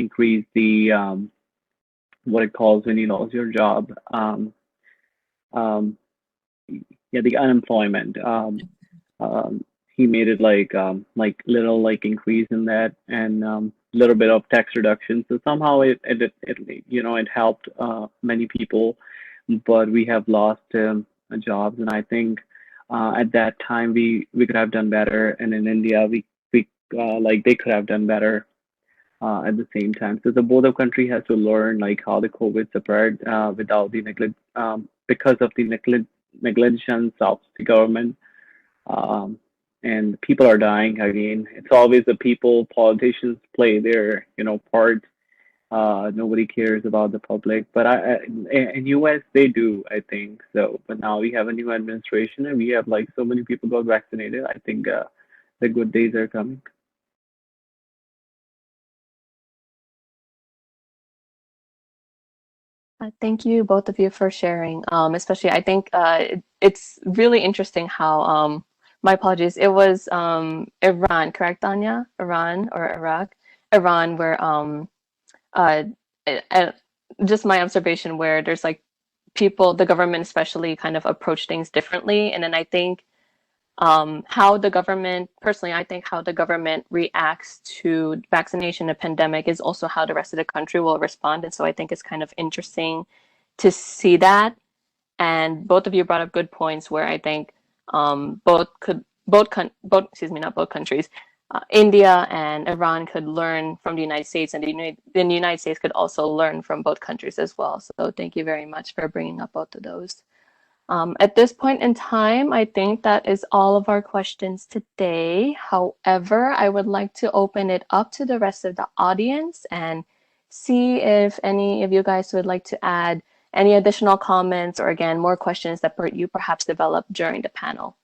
increased the what it calls when you lose your job. Um, yeah, the unemployment. Um, he made it like little like increase in that and little bit of tax reduction. So somehow it helped many people, but we have lost jobs, and I think at that time we could have done better, and in India we like they could have done better at the same time. So the both of country has to learn like how the COVID spread without the neglect because of the negligence of the government, um, and people are dying again. It's always the people, politicians play their part. Nobody cares about the public, but in US they do, I think so. But now we have a new administration, and we have like so many people got vaccinated. I think the good days are coming. Thank you, both of you, for sharing. Especially, I think it's really interesting how, my apologies, it was Iran, correct, Anya? Iran or Iraq? Iran, where uh, uh, just my observation where there's like people, the government especially, kind of approach things differently. And then I think how the government, personally, I think how the government reacts to vaccination and pandemic is also how the rest of the country will respond. And so I think it's kind of interesting to see that. And both of you brought up good points where I think both excuse me, not both countries, India and Iran could learn from the United States, and the United States could also learn from both countries as well. So thank you very much for bringing up both of those. At this point in time, I think that is all of our questions today. However, I would like to open it up to the rest of the audience and see if any of you guys would like to add any additional comments or, again, more questions that you perhaps developed during the panel.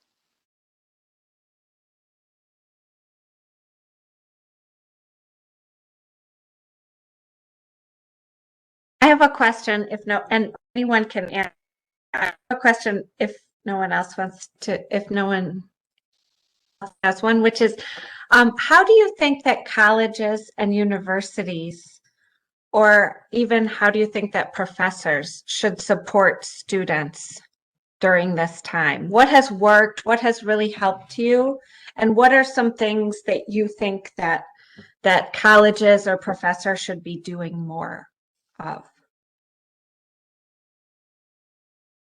I have a question, and anyone can answer. I have a question if no one else wants to, if no one else has one, which is, how do you think that colleges and universities, or even how do you think that professors should support students during this time? What has worked? What has really helped you? And what are some things that you think that colleges or professors should be doing more of?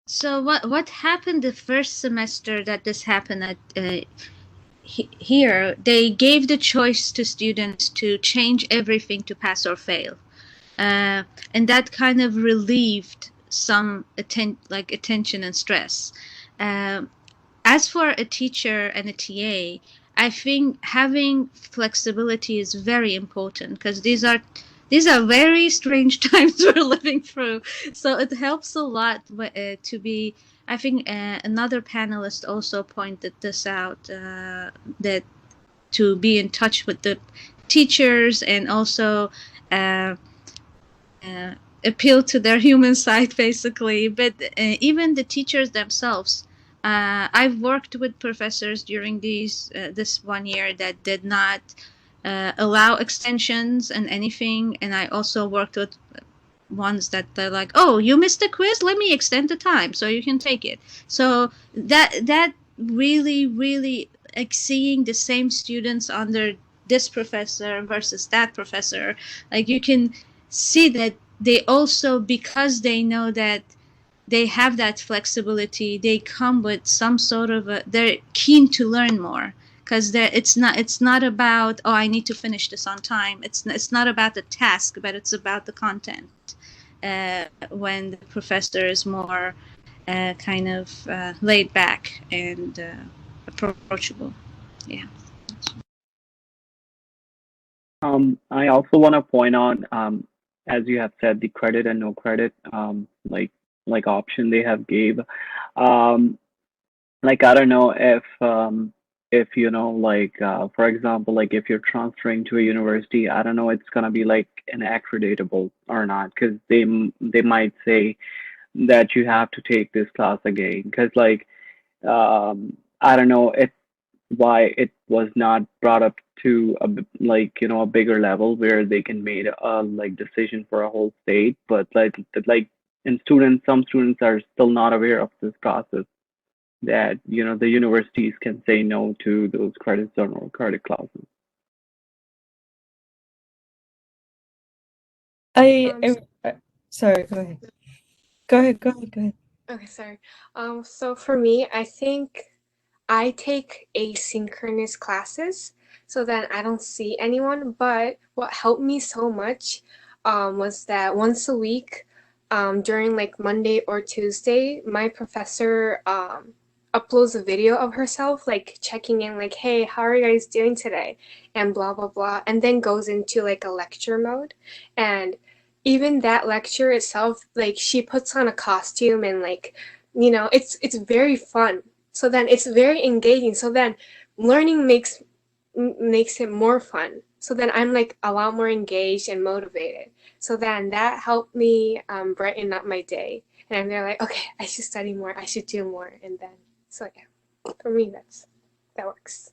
So what happened the first semester that this happened at here? They gave the choice to students to change everything to pass or fail, and that kind of relieved some attention and stress. As for a teacher and a TA, I think having flexibility is very important because these are very strange times we're living through. So it helps a lot to be. I think another panelist also pointed this out, that to be in touch with the teachers and also appeal to their human side, basically. But even the teachers themselves. I've worked with professors during this 1 year that did not allow extensions and anything, and I also worked with ones that they're like, oh, you missed the quiz, let me extend the time so you can take it. So that really like seeing the same students under this professor versus that professor, like you can see that they also, because they know that they have that flexibility, they come with some sort of they're keen to learn more because it's not about, oh, I need to finish this on time. It's not about the task, but it's about the content. When the professor is more kind of laid back and approachable. Yeah. I also want to point out, as you have said, the credit and no credit, like option they have gave. Like I don't know if you know, like for example, like if you're transferring to a university, I don't know, it's gonna be like an accreditable or not, because they might say that you have to take this class again, because like I don't know why it was not brought up to like a bigger level where they can make a like decision for a whole state, but like in some students are still not aware of this process, that the universities can say no to those credits or no credit classes. Sorry, go ahead. Go ahead. Okay, sorry. So for me, I think I take asynchronous classes so that I don't see anyone. But what helped me so much was that once a week, during like Monday or Tuesday, my professor uploads a video of herself, like checking in, like, hey, how are you guys doing today? And blah, blah, blah. And then goes into like a lecture mode. And even that lecture itself, like she puts on a costume and like, it's very fun. So then it's very engaging. So then learning makes it more fun. So then I'm like a lot more engaged and motivated. So then that helped me brighten up my day. And I'm there like, okay, I should study more. I should do more. And then, so yeah, for me, that works.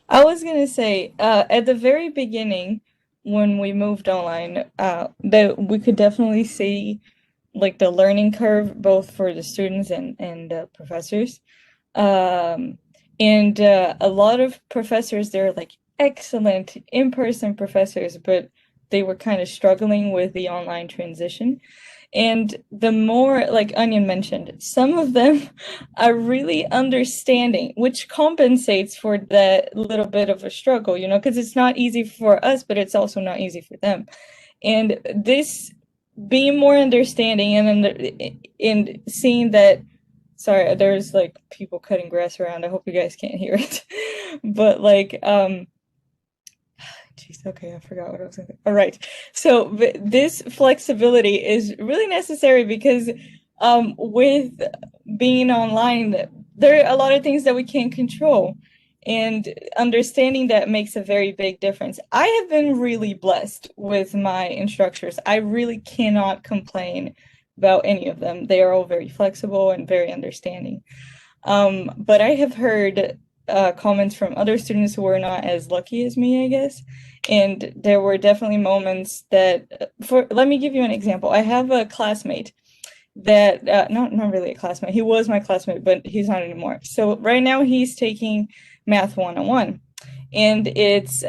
I was gonna say, at the very beginning, when we moved online, that we could definitely see like the learning curve both for the students and professors. Um, and a lot of professors, they're like excellent in-person professors, but they were kind of struggling with the online transition. And the more, like Onion mentioned, some of them are really understanding, which compensates for that little bit of a struggle, you know, because it's not easy for us, but it's also not easy for them. And this being more understanding and seeing that, sorry, there's like people cutting grass around. I hope you guys can't hear it. But like, Jeez, okay, I forgot what I was going to say. All right. So this flexibility is really necessary because with being online, there are a lot of things that we can't control. And understanding that makes a very big difference. I have been really blessed with my instructors. I really cannot complain about any of them. They are all very flexible and very understanding. But I have heard comments from other students who were not as lucky as me, I guess. And there were definitely moments that, let me give you an example. I have a classmate that, not really a classmate, he was my classmate, but he's not anymore. So right now he's taking Math 101. And it's,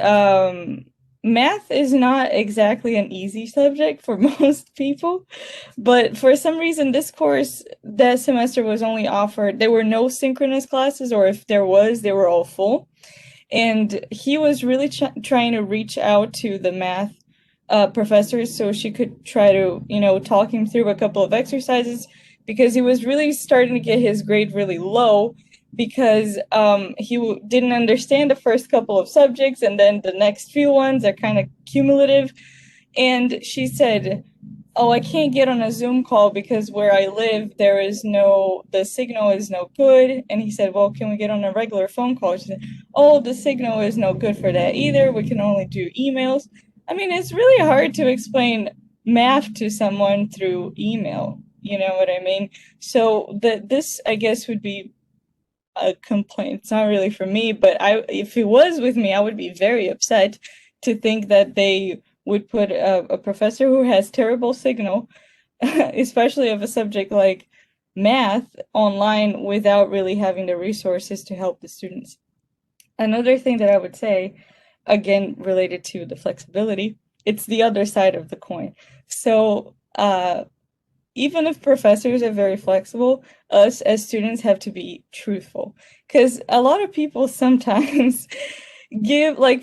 math is not exactly an easy subject for most people, but for some reason this course that semester was only offered, there were no synchronous classes, or if there was, they were all full. And he was really trying to reach out to the math professors so she could try to, you know, talk him through a couple of exercises, because he was really starting to get his grade really low because he didn't understand the first couple of subjects, and then the next few ones are kind of cumulative. And she said, oh, I can't get on a Zoom call because where I live, the signal is no good. And he said, well, can we get on a regular phone call? She said, oh, the signal is no good for that either. We can only do emails. I mean, it's really hard to explain math to someone through email. You know what I mean? So this, I guess, would be a complaint. It's not really for me, but if it was with me, I would be very upset to think that they would put a professor who has terrible signal, especially of a subject like math, online without really having the resources to help the students. Another thing that I would say, again, related to the flexibility, it's the other side of the coin. So even if professors are very flexible, us as students have to be truthful, because a lot of people sometimes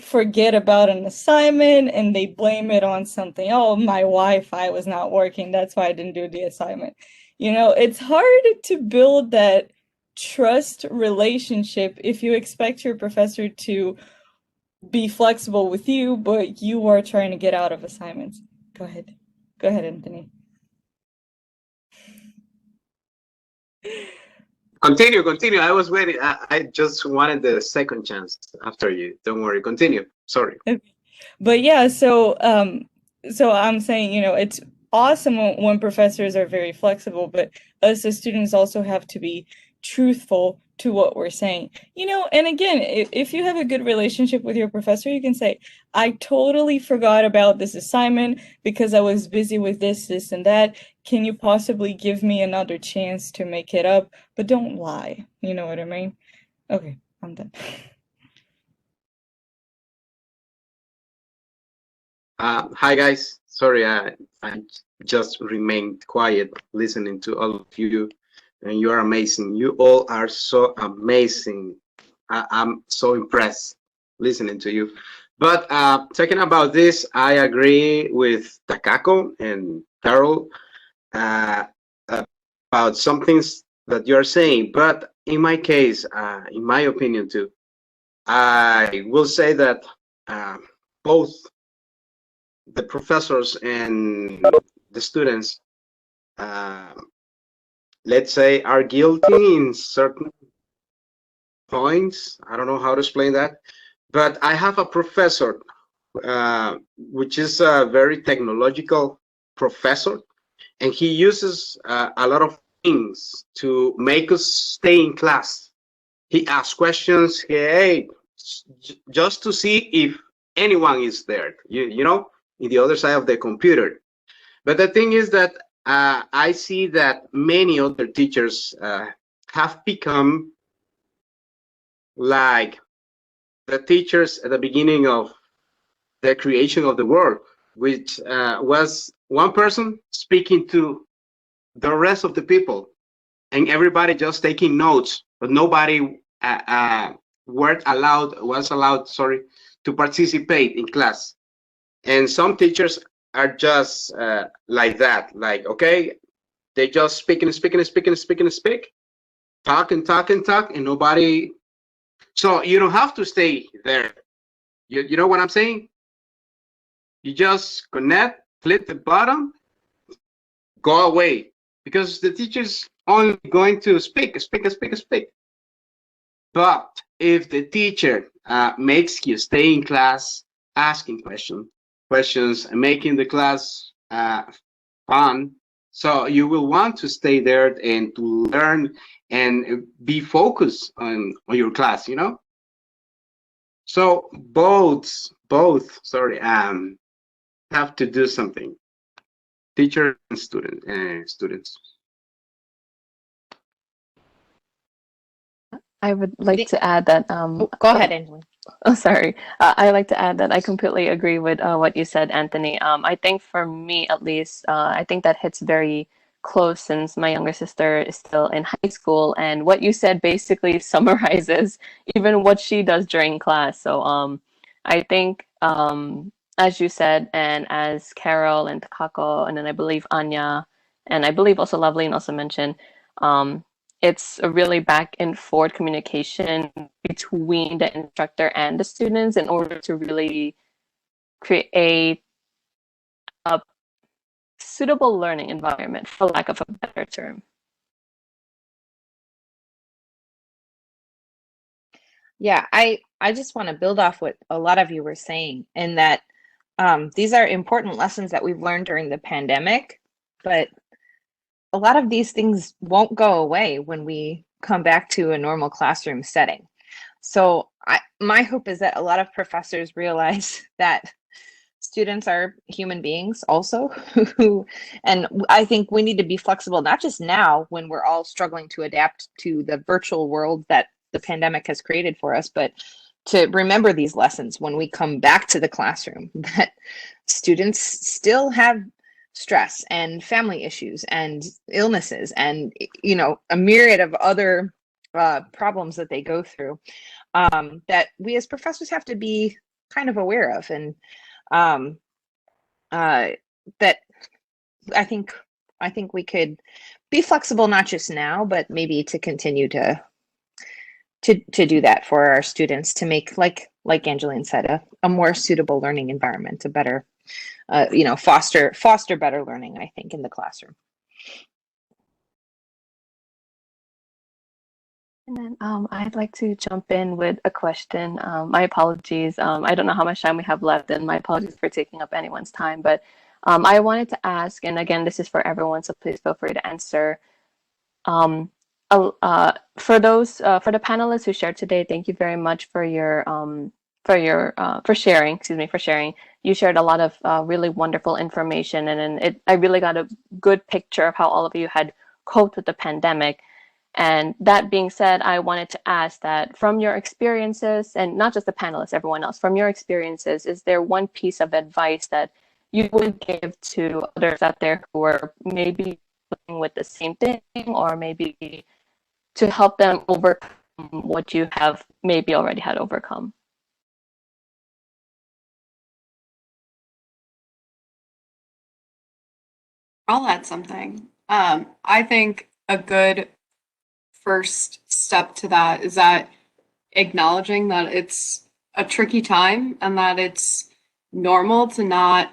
forget about an assignment and they blame it on something. Oh, my Wi-Fi was not working, that's why I didn't do the assignment. You know, it's hard to build that trust relationship if you expect your professor to be flexible with you, but you are trying to get out of assignments. Go ahead, Anthony. Continue. I was waiting. I just wanted the second chance after you. Don't worry. Continue. Sorry. But yeah, so I'm saying, you know, it's awesome when professors are very flexible, but us as students also have to be truthful to what we're saying. You know, and again, if you have a good relationship with your professor, you can say, I totally forgot about this assignment because I was busy with this, and that. Can you possibly give me another chance to make it up? But don't lie. You know what I mean? Okay, I'm done. Hi guys. Sorry, I just remained quiet listening to all of you, and you are amazing. You all are so amazing. I'm so impressed listening to you. But talking about this, I agree with Takako and Carol about some things that you are saying. But in my case, in my opinion too, I will say that both the professors and the students, let's say, are guilty in certain points. I don't know how to explain that, but I have a professor which is a very technological professor, and he uses a lot of things to make us stay in class. He asks questions, hey, just to see if anyone is there, you know, in the other side of the computer. But the thing is that I see that many other teachers have become like the teachers at the beginning of the creation of the world, which was one person speaking to the rest of the people, and everybody just taking notes, but nobody was allowed, sorry, to participate in class. And some teachers are just like that, like, okay, they just speak and speak and speak and speak and speak, talk and talk and talk, and nobody. So you don't have to stay there. You know what I'm saying? You just connect, click the button, go away, because the teacher's only going to speak. But if the teacher makes you stay in class, asking questions, and making the class fun, so you will want to stay there and to learn and be focused on your class, you know. So both, sorry, have to do something. Teacher and students. I would like to add that. Go ahead, Angeline. Oh, sorry. I like to add that I completely agree with what you said, Anthony. I think for me, at least, I think that hits very close since my younger sister is still in high school, and what you said basically summarizes even what she does during class. So, I think, as you said, and as Carol and Takako, and then I believe Anya, and I believe also Loveline also mentioned, um, it's a really back and forth communication between the instructor and the students in order to really create a suitable learning environment, for lack of a better term. Yeah, I just want to build off what a lot of you were saying, in that these are important lessons that we've learned during the pandemic, but a lot of these things won't go away when we come back to a normal classroom setting. So my hope is that a lot of professors realize that students are human beings also, and I think we need to be flexible, not just now when we're all struggling to adapt to the virtual world that the pandemic has created for us, but to remember these lessons when we come back to the classroom, that students still have stress and family issues and illnesses and, you know, a myriad of other problems that they go through, that we as professors have to be kind of aware of. And that I think we could be flexible, not just now, but maybe to continue to do that for our students, to make, like Angeline said, a more suitable learning environment, a better, you know, foster better learning, I think, in the classroom. And then I'd like to jump in with a question. My apologies. I don't know how much time we have left, and my apologies for taking up anyone's time. But I wanted to ask, and again, this is for everyone, so please feel free to answer. For the panelists who shared today, thank you very much for your for sharing. Excuse me, for sharing. You shared a lot of really wonderful information, and I really got a good picture of how all of you had coped with the pandemic. And that being said, I wanted to ask that from your experiences, and not just the panelists, everyone else, from your experiences, is there one piece of advice that you would give to others out there who are maybe dealing with the same thing, or maybe to help them overcome what you have maybe already had overcome? I'll add something. I think a good first step to that is that acknowledging that it's a tricky time and that it's normal to not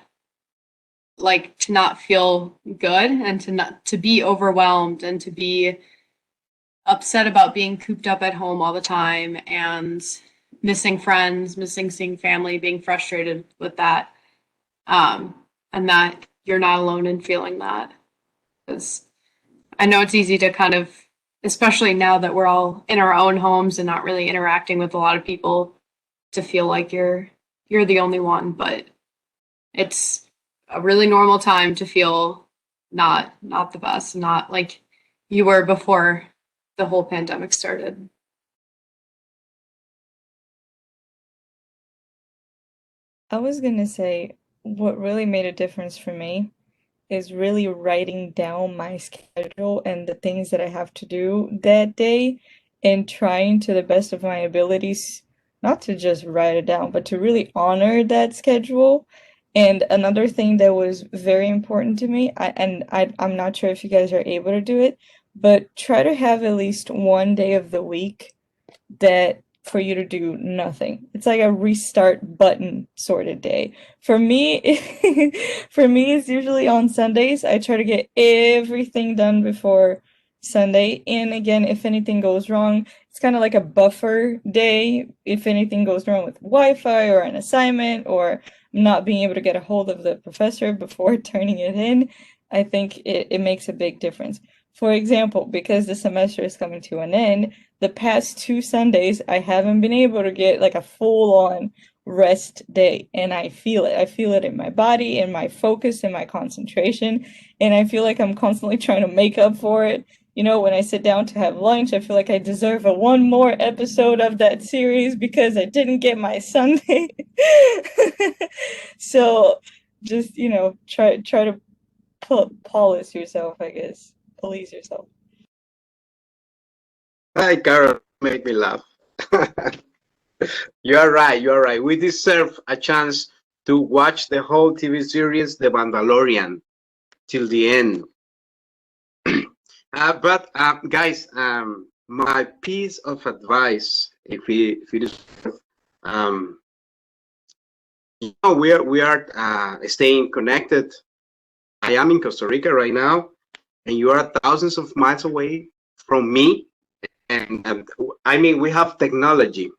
feel good, and to be overwhelmed and to be upset about being cooped up at home all the time, and missing friends, missing seeing family, being frustrated with that, and that you're not alone in feeling that. Because I know it's easy to kind of, especially now that we're all in our own homes and not really interacting with a lot of people, to feel like you're the only one, but it's a really normal time to feel not the best, not like you were before the whole pandemic started. I was gonna say what really made a difference for me is really writing down my schedule and the things that I have to do that day and trying to the best of my abilities not to just write it down, but to really honor that schedule. And another thing that was very important to me, I'm not sure if you guys are able to do it, but try to have at least one day of the week that for you to do nothing. It's like a restart button sort of day. For me, for me, it's usually on Sundays. I try to get everything done before Sunday. And again, if anything goes wrong, it's kind of like a buffer day. If anything goes wrong with Wi-Fi or an assignment or not being able to get a hold of the professor before turning it in, I think it makes a big difference. For example, because the semester is coming to an end, the past 2 Sundays, I haven't been able to get like a full-on rest day, and I feel it. I feel it in my body, in my focus, in my concentration, and I feel like I'm constantly trying to make up for it. You know, when I sit down to have lunch, I feel like I deserve a one more episode of that series because I didn't get my Sunday. So just, try to polish yourself, I guess. Police yourself. Hi, Carol, make me laugh. You're right, you're right. We deserve a chance to watch the whole TV series, The Mandalorian, till the end. But guys, my piece of advice, if it is, um, we are staying connected. I am in Costa Rica right now, and you are thousands of miles away from me. And I mean, we have technology.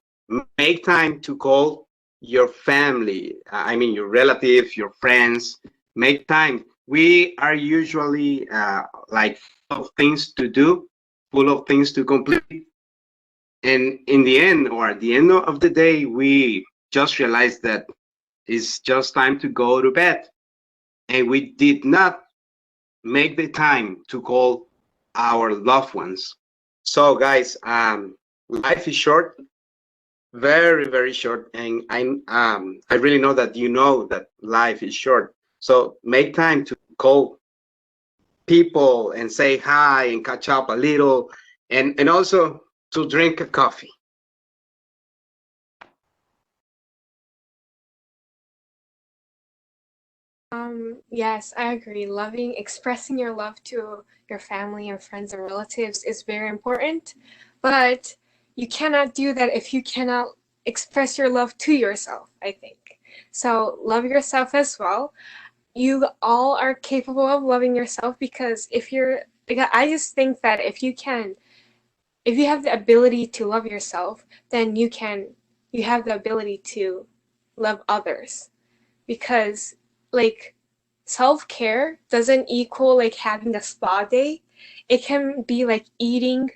Make time to call your family. I mean, your relatives, your friends. Make time. We are usually like full of things to do, full of things to complete. And in the end, or at the end of the day, we just realized that it's just time to go to bed. And we did not make the time to call our loved ones. So, guys, life is short, very, very short, and I really know that you know that life is short. So make time to call people and say hi and catch up a little, and also to drink a coffee. Yes, I agree. Expressing your love to your family and friends and relatives is very important, but you cannot do that if you cannot express your love to yourself, I think. So love yourself as well. You all are capable of loving yourself because I just think that if you have the ability to love yourself, then you have the ability to love others because like self-care doesn't equal like having a spa day. It can be like eating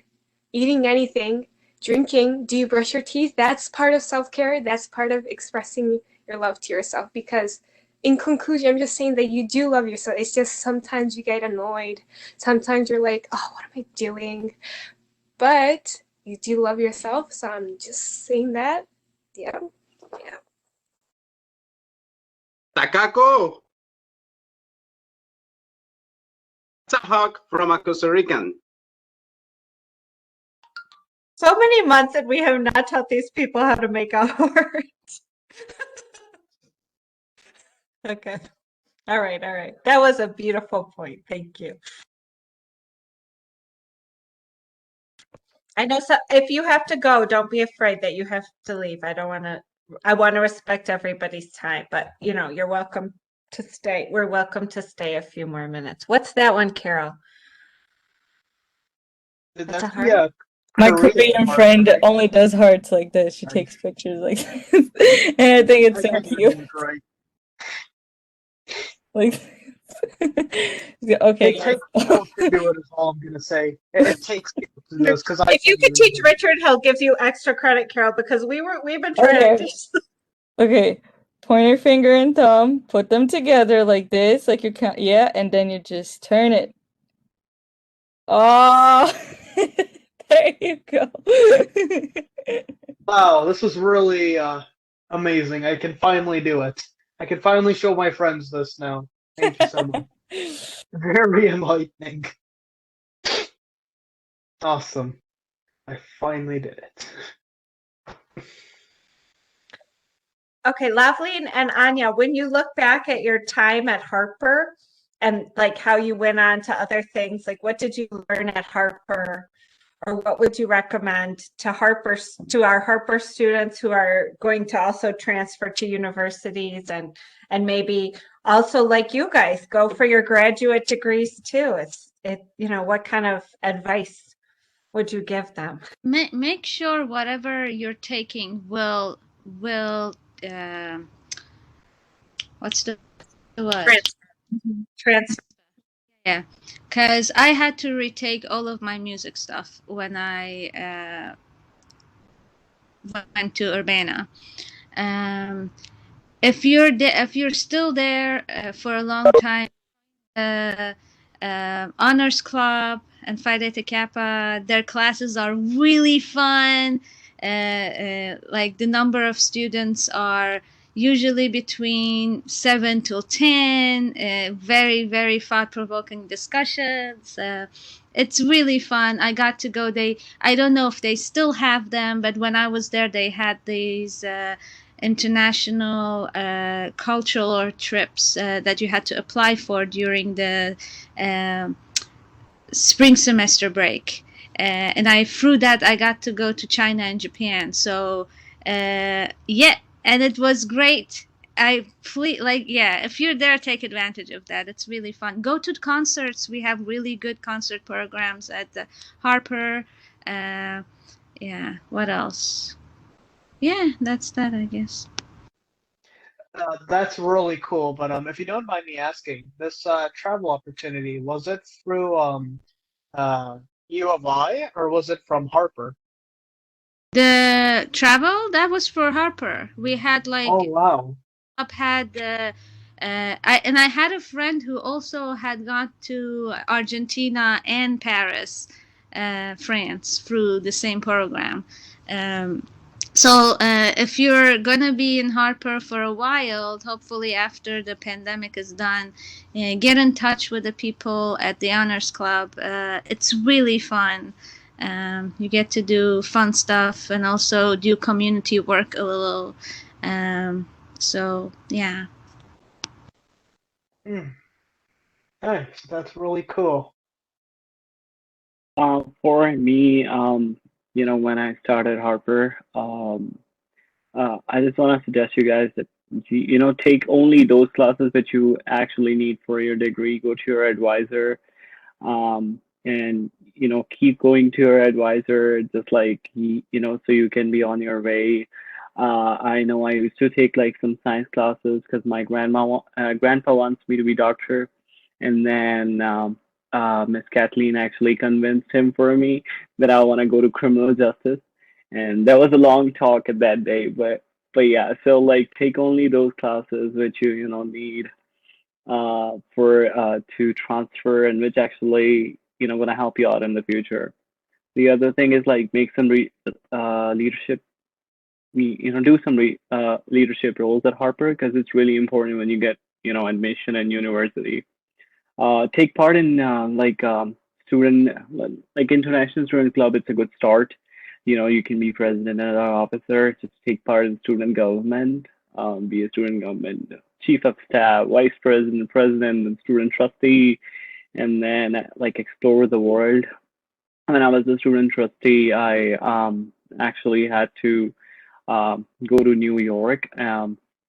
anything, drinking. Do you brush your teeth? That's part of self-care. That's part of expressing your love to yourself because in conclusion, I'm just saying that you do love yourself. It's just sometimes you get annoyed. Sometimes you're like, oh, what am I doing? But you do love yourself, so I'm just saying that. Yeah. Yeah. Takako, it's a hug from a Costa Rican. So many months and we have not taught these people how to make a heart. Okay. All right. All right. That was a beautiful point. Thank you. I know, so if you have to go, don't be afraid that you have to leave. I want to respect everybody's time, but you're welcome to stay. We're welcome to stay a few more minutes. What's that one, Carol? That's a heart? Yeah, My Korean Korean part, friend right? only does hearts like this. She takes pictures like this. And I think it's I so guess you're cute. doing great. Like, yeah, okay, It guys. takes skill to do it, is all I'm gonna say. It takes skill to do this because I If you can't could even teach do it. Richard, he'll give you extra credit, Carol, because we've been trying to Okay. teach. Okay. Pointer finger and thumb, put them together like this, like you count, yeah, and then you just turn it. Oh, there you go. Wow, this was really amazing. I can finally do it. I can finally show my friends this now. Thank you so much. Very enlightening. Awesome. I finally did it. Okay, Loveline and Anya, when you look back at your time at Harper and like how you went on to other things, like what did you learn at Harper? Or what would you recommend to our Harper students who are going to also transfer to universities and maybe also like you guys go for your graduate degrees too? What kind of advice would you give them? Make sure whatever you're taking will what's the word? Transfer. Yeah, because I had to retake all of my music stuff when I went to Urbana. Um, if you're still there for a long time, uh, honors club and Phi Theta Kappa, their classes are really fun. Like the number of students are usually between 7 to 10. Very, very thought-provoking discussions. It's really fun. I got to go. I don't know if they still have them, but when I was there, they had these international cultural or trips that you had to apply for during the uh, spring semester break. And through that, I got to go to China and Japan. So, yeah, and it was great. If you're there, take advantage of that. It's really fun. Go to concerts. We have really good concert programs at the Harper. Yeah, what else? Yeah, that's that, I guess. That's really cool, but if you don't mind me asking, this travel opportunity, was it through uh, U of I or was it from Harper? The travel that was for Harper. We had Oh like wow. up had I had a friend who also had gone to Argentina and Paris, France through the same program. Um, so if you're gonna be in Harper for a while, hopefully after the pandemic is done, get in touch with the people at the Honors Club. It's really fun. You get to do fun stuff and also do community work a little. So yeah. Hmm. Nice. That's really cool. For me, when I started Harper, I just want to suggest you guys that take only those classes that you actually need for your degree. Go to your advisor, and keep going to your advisor, just like so you can be on your way. I know I used to take like some science classes because my grandpa wants me to be doctor, and then Miss Kathleen actually convinced him for me that I want to go to criminal justice, and that was a long talk at that day, but yeah, so like take only those classes which you need for to transfer and which actually going to help you out in the future. The other thing is like make some leadership, do some leadership roles at Harper because it's really important when you get admission in university. Take part in student like international student club. It's a good start. You can be president and an officer. Just take part in student government. Be a student government chief of staff, vice president, president, and student trustee, and then like explore the world. When I was a student trustee, I actually had to go to New York,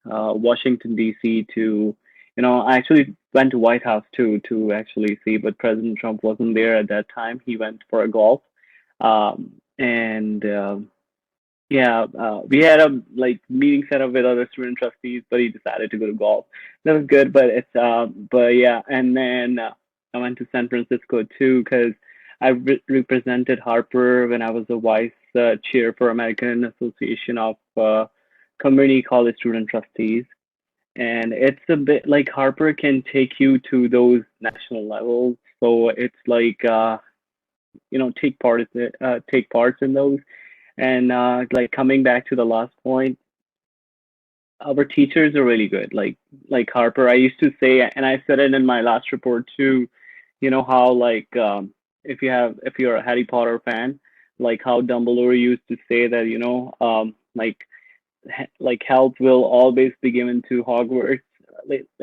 Washington D.C. to, I actually went to White House too to actually see, but President Trump wasn't there at that time. He went for a golf. Um, and yeah, we had a like meeting set up with other student trustees, but he decided to go to golf. That was good, but but yeah, and then I went to San Francisco too because I represented Harper when I was the vice chair for American Association of Community College Student Trustees, and it's a bit like Harper can take you to those national levels, so it's like take parts in those. And like coming back to the last point, our teachers are really good. Like Harper, I used to say, and I said it in my last report too. You know how like if you're a Harry Potter fan, like how Dumbledore used to say that like help will always be given to Hogwarts,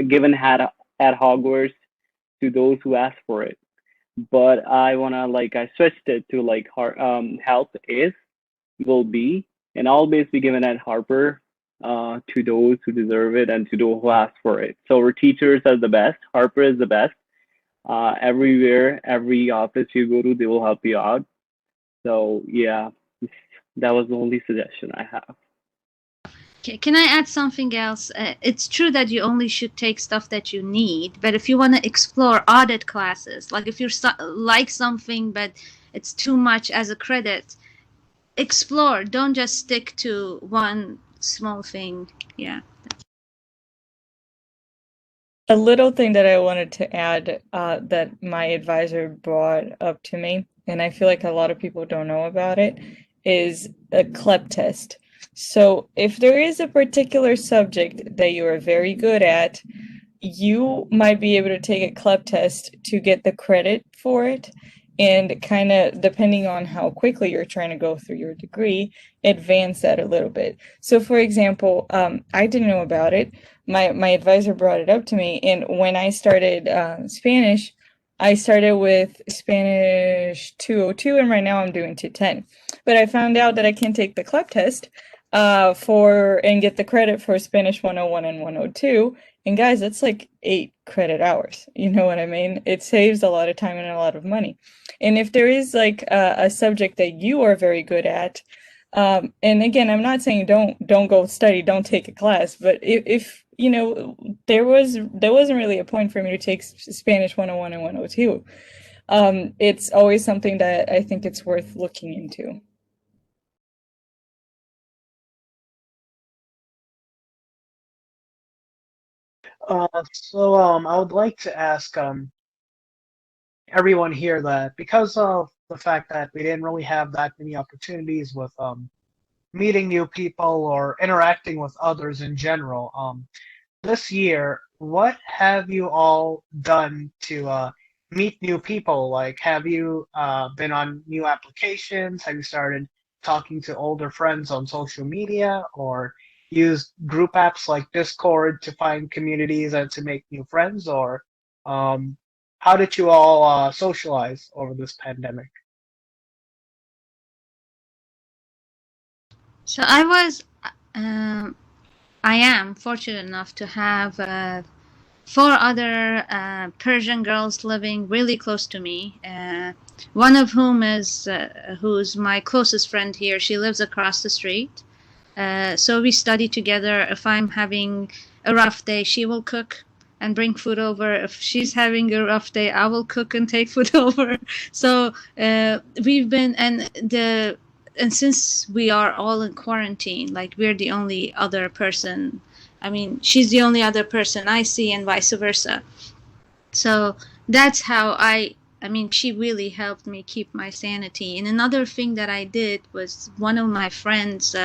given at Hogwarts to those who ask for it. But I switched it to like help is will be and always be given at Harper to those who deserve it and to those who ask for it. So our teachers are the best. Harper is the best. Everywhere, every office you go to, they will help you out. So yeah, that was the only suggestion I have. Can I add something else? It's true that you only should take stuff that you need, but if you want to explore audit classes, like if you like something but it's too much as a credit, explore. Don't just stick to one small thing. Yeah. A little thing that I wanted to add that my advisor brought up to me, and I feel like a lot of people don't know about it, is a CLEP test. So if there is a particular subject that you are very good at, you might be able to take a CLEP test to get the credit for it, and kind of, depending on how quickly you're trying to go through your degree, advance that a little bit. So for example, I didn't know about it. My advisor brought it up to me, and when I started Spanish, I started with Spanish 202, and right now I'm doing 210. But I found out that I can take the CLEP test and get the credit for Spanish 101 and 102. And guys, that's like 8 credit hours. You know what I mean? It saves a lot of time and a lot of money. And if there is like a subject that you are very good at, and again, I'm not saying don't go study, don't take a class, but if you know, there wasn't really a point for me to take Spanish 101 and 102. It's always something that I think it's worth looking into. I would like to ask everyone here that because of the fact that we didn't really have that many opportunities with meeting new people or interacting with others in general, this year, what have you all done to meet new people? Like, have you been on new applications? Have you started talking to older friends on social media, or used group apps like Discord to find communities and to make new friends? Or how did you all socialize over this pandemic? So I am fortunate enough to have 4 other Persian girls living really close to me. One of whom is who's my closest friend here. She lives across the street. So we study together. If I'm having a rough day, she will cook and bring food over. If she's having a rough day, I will cook and take food over. So we've been and since we are all in quarantine, like we're the only other person. I mean, she's the only other person I see, and vice versa. So that's how I mean, she really helped me keep my sanity. And another thing that I did was one of my friends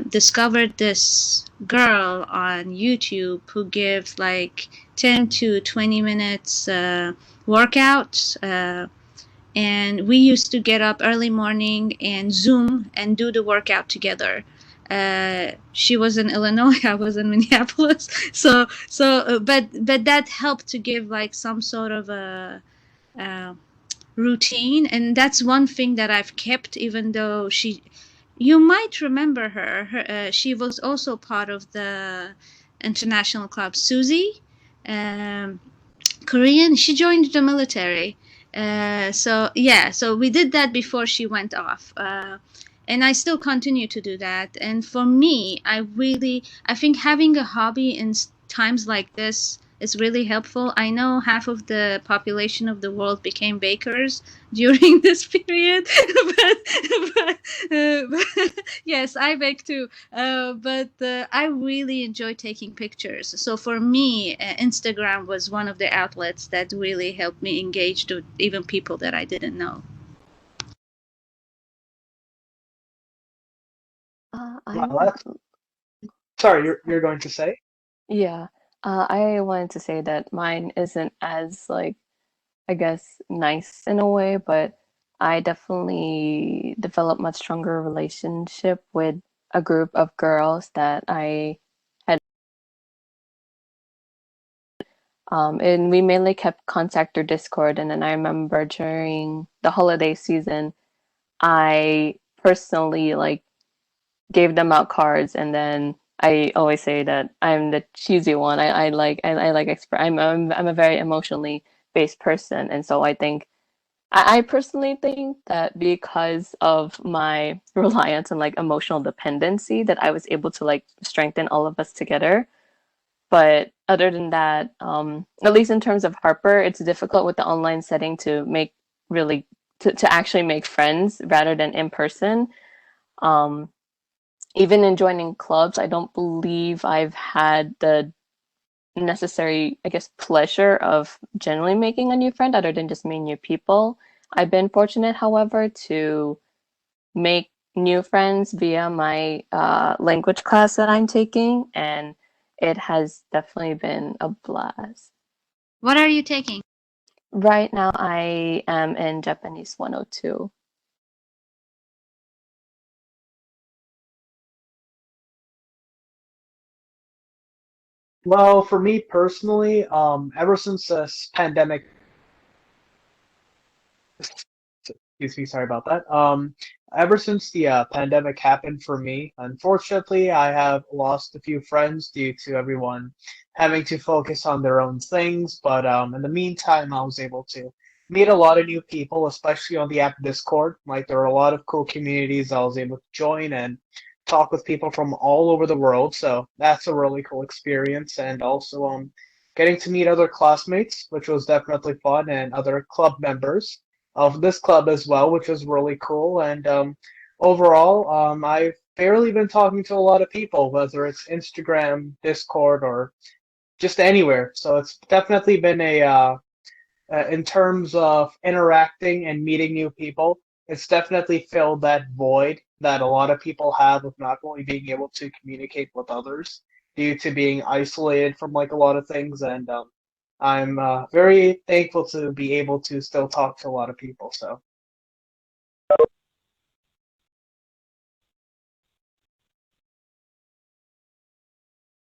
discovered this girl on YouTube who gives like 10 to 20 minutes workouts. And we used to get up early morning and Zoom and do the workout together. She was in Illinois, I was in Minneapolis. But that helped to give like some sort of a routine, and that's one thing that I've kept, even though you might remember her. She was also part of the international club, Susie, Korean. She joined the military. So yeah, so we did that before she went off. And I still continue to do that. And for me, I think having a hobby in times like this is really helpful. I know half of the population of the world became bakers during this period, but yes, I bake too. But I really enjoy taking pictures. So for me, Instagram was one of the outlets that really helped me engage with even people that I didn't know. Wow, sorry, you're going to say? Yeah, I wanted to say that mine isn't as like, I guess, nice in a way, but I definitely developed much stronger relationship with a group of girls that I had, and we mainly kept contact through Discord. And then I remember during the holiday season, I personally like gave them out cards, and then I always say that I'm the cheesy one. I like I'm a very emotionally based person, and so I personally think that because of my reliance on like emotional dependency, that I was able to like strengthen all of us together. But other than that, at least in terms of Harper, it's difficult with the online setting to make really to actually make friends rather than in person. Um, Even in joining clubs, I don't believe I've had the necessary, I guess, pleasure of generally making a new friend other than just meeting new people. I've been fortunate, however, to make new friends via my language class that I'm taking, and it has definitely been a blast. What are you taking? Right now, I am in Japanese 102. Well, for me personally, ever since this pandemic, excuse me, sorry about that. Ever since the pandemic happened for me, unfortunately, I have lost a few friends due to everyone having to focus on their own things. But in the meantime, I was able to meet a lot of new people, especially on the app Discord. Like there are a lot of cool communities I was able to join and talk with people from all over the world. So that's a really cool experience. And also getting to meet other classmates, which was definitely fun, and other club members of this club as well, which is really cool. And overall, I've barely been talking to a lot of people, whether it's Instagram, Discord, or just anywhere. So it's definitely been in terms of interacting and meeting new people, it's definitely filled that void that a lot of people have of not really being able to communicate with others due to being isolated from like a lot of things. And I'm very thankful to be able to still talk to a lot of people. So.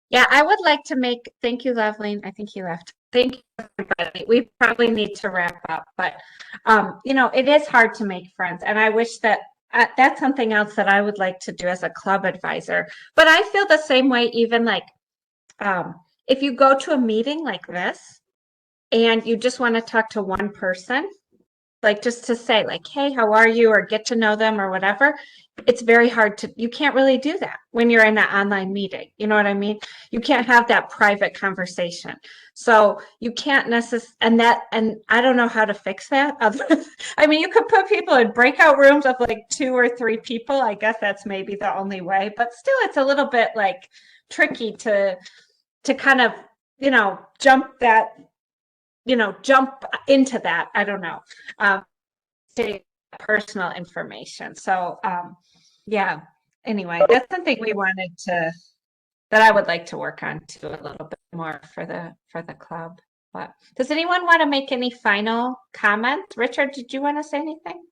Yeah, I would like to make, thank you, Loveline. I think he left. Thank you, everybody. We probably need to wrap up, but you know, it is hard to make friends. And I wish that that's something else that I would like to do as a club advisor. But I feel the same way, even like if you go to a meeting like this and you just want to talk to one person, like just to say like, hey, how are you, or get to know them or whatever, it's very hard to, you can't really do that when you're in an online meeting. You know what I mean? You can't have that private conversation. So you can't necessarily, and I don't know how to fix that. I mean, you could put people in breakout rooms of like 2 or 3 people. I guess that's maybe the only way, but still it's a little bit like tricky to kind of, you know, jump into that. I don't know. To personal information. So yeah, anyway, that's something we wanted to, that I would like to work on too a little bit more for the club. But does anyone want to make any final comments? Richard, did you want to say anything?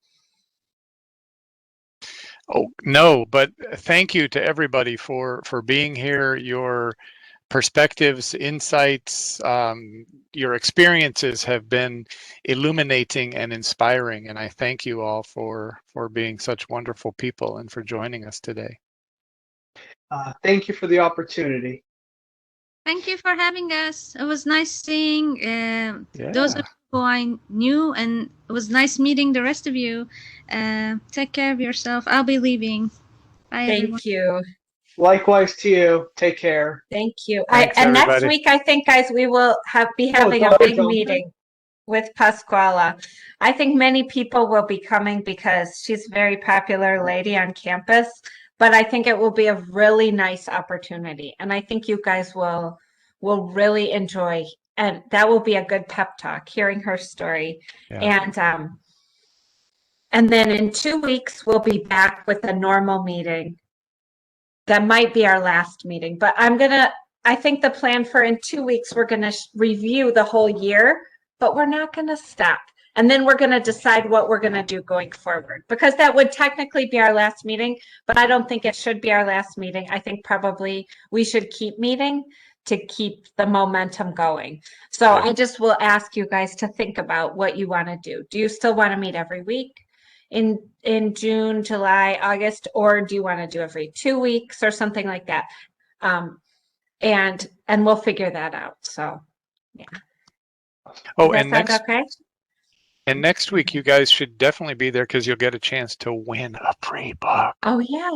Oh, no, but thank you to everybody for being here. Your perspectives, insights, your experiences have been illuminating and inspiring, and I thank you all for being such wonderful people and for joining us today. Thank you for the opportunity. Thank you for having us. It was nice seeing those Yeah. of you who I knew, and it was nice meeting the rest of you. Take care of yourself. I'll be leaving. Bye, everyone. Thank you. Likewise to you. Take care. Thank you. Thanks, And next everybody. week, I think, guys, we will be having a Dr. big Johnson? meeting with Pasquala. I think many people will be coming because she's a very popular lady on campus, but I think it will be a really nice opportunity. And I think you guys will really enjoy, and that will be a good pep talk, hearing her story. Yeah. And then in 2 weeks, we'll be back with a normal meeting. That might be our last meeting, but I think the plan for in 2 weeks, we're gonna review the whole year, but we're not gonna stop. And then we're gonna decide what we're gonna do going forward, because that would technically be our last meeting, but I don't think it should be our last meeting. I think probably we should keep meeting to keep the momentum going. So Yeah. I just will ask you guys to think about what you wanna do. Do you still wanna meet every week? In June, July, August, or do you want to do every 2 weeks or something like that? And we'll figure that out. So yeah. Oh, Does that sound okay? and next week you guys should definitely be there because you'll get a chance to win a free book. Oh yeah.